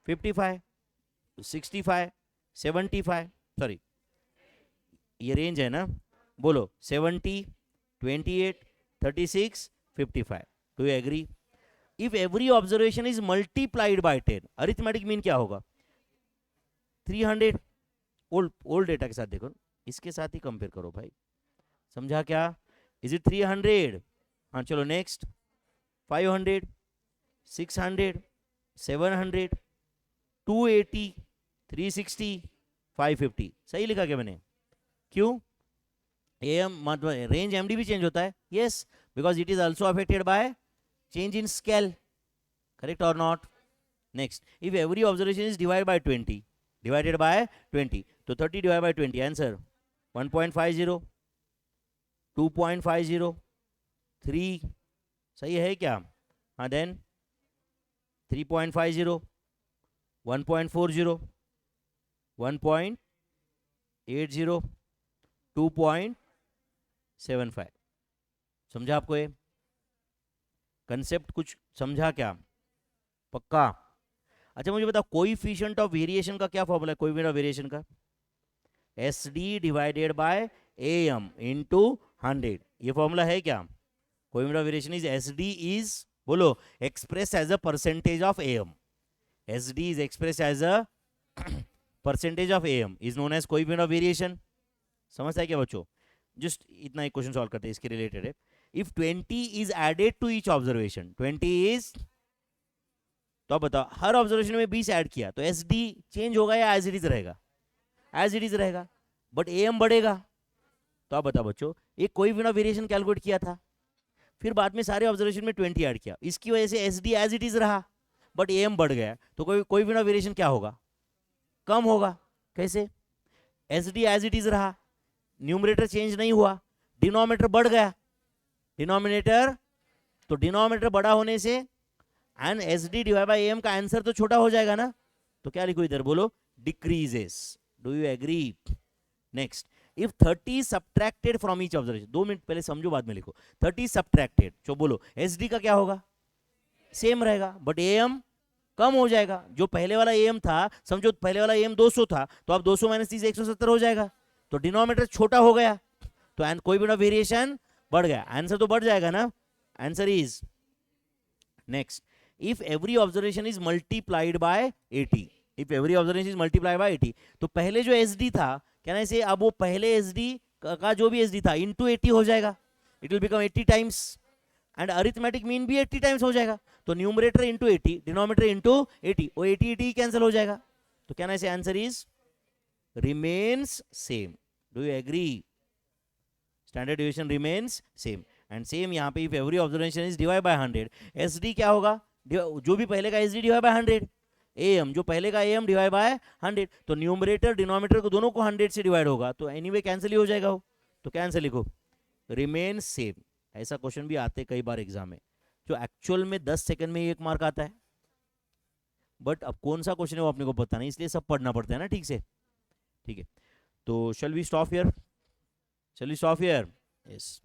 55, 65, 75, सॉरी ये रेंज है ना, बोलो 70, 28, 36, 55। Do you agree? If every observation is multiplied by 10, arithmetic mean क्या होगा? 300। ओल्ड डेटा के साथ देखो, इसके साथ ही कंपेयर करो भाई, समझा क्या? Is it 300? हाँ चलो नेक्स्ट, 500, 600, 700, 280, 360, 550। सही लिखा क्या मैंने? क्यों? एम मतलब रेंज एमडी भी चेंज होता है। Yes, because it is also affected by change in scale. Correct और not? Next, if every observation is divide by 20, divided by 20, तो 30 डिवाइड बाय 20, आंसर 1.50, 2.50, 3। सही है क्या? हाँ देन 3.50, 1.40, 1.80, 2.75। समझा आपको? ये कंसेप्ट कुछ समझा क्या? पक्का? अच्छा मुझे बताओ, कोएफिशिएंट ऑफ वेरिएशन का क्या फॉर्मूला है? कोएफिशिएंट ऑफ वेरिएशन का S D divided by A M into 100। ये फॉर्मूला है क्या? Coefficient of variation is S D is, बोलो, express as a percentage of A M. S D is express as a percentage of A M, is known as coefficient of variation. समझता है क्या बच्चों? Just इतना एक question solve करते हैं, इसके रिलेटेड है। If 20 is added to each observation, 20 is, तो आप बताओ हर ऑब्जर्वेशन में 20 ऐड किया तो एस डी चेंज होगा या एज इट इज रहेगा? एज इट इज रहेगा, बट ए एम बढ़ेगा। तो आप बताओ बच्चों, एक कोएफिशिएंट ऑफ वेरिएशन कैलकुलेट किया था, फिर बाद में सारे ऑब्जर्वेशन में 20 ऐड किया, इसकी वजह से S D as it is रहा, बट ए एम बढ़ गया, तो कोएफिशिएंट ऑफ वेरिएशन क्या होगा? कम होगा। कैसे? S D as it is रहा, न्यूमरेटर चेंज नहीं हुआ, डिनोमिनेटर बढ़ गया, डिनोमिनेटर, तो डिनोमिनेटर बड़ा होने से and S D divide by M का आंसर तो छोटा हो जाएगा ना, तो क्या लिखो इधर, बोलो decreases. Do you agree? Next, if 30 subtracted from each observation, 2 minute पहले समझो बाद में लिखो, 30 सब्ट्रैक्टेड, तो बोलो एस डी का क्या होगा? सेम रहेगा, बट ए एम कम हो जाएगा। जो पहले वाला एम था, समझो पहले वाला एम 200 था, तो अब 200 माइनस 30 170 हो जाएगा, तो डिनोमिनेटर छोटा हो गया, तो कोएफिशिएंट ऑफ वेरिएशन बढ़ गया, आंसर तो बढ़ जाएगा ना। Answer is next, if every observation is multiplied bye 80, if every observation is multiplied bye 80, तो पहले जो एस डी था, क्या ना इसे, अब वो पहले एस डी का जो भी एस डी था इंटू 80 हो जाएगा, it will become 80 times, and arithmetic mean भी 80 टाइम्स हो जाएगा, तो न्यूमरेटर इंटू 80, डिनोमिनेटर इंटू 80, वो 80 कैंसिल हो जाएगा, तो क्या ना इसे, answer is remains same. Do you agree? Standard deviation remains same, and same यहाँ पे, if every observation is divide by 100, S D क्या होगा? जो भी पहले का S D divide by 100, A M जो पहले का ए एम डिवाइड बाय 100, तो न्यूमरेटर डिनोमिनेटर को दोनों को 100 से डिवाइड होगा, तो एनीवे कैंसिल ही हो जाएगा वो, तो क्या आंसर लिखो? Remain same. ऐसा क्वेश्चन भी आते कई बार एग्जाम में, जो एक्चुअल में 10 सेकंड में 1 मार्क आता है, बट अब कौन सा क्वेश्चन है वो अपने को पता नहीं, इसलिए सब पढ़ना पड़ता है ना ठीक से। ठीक है, तो shall we stop here? Shall we stop here? Yes.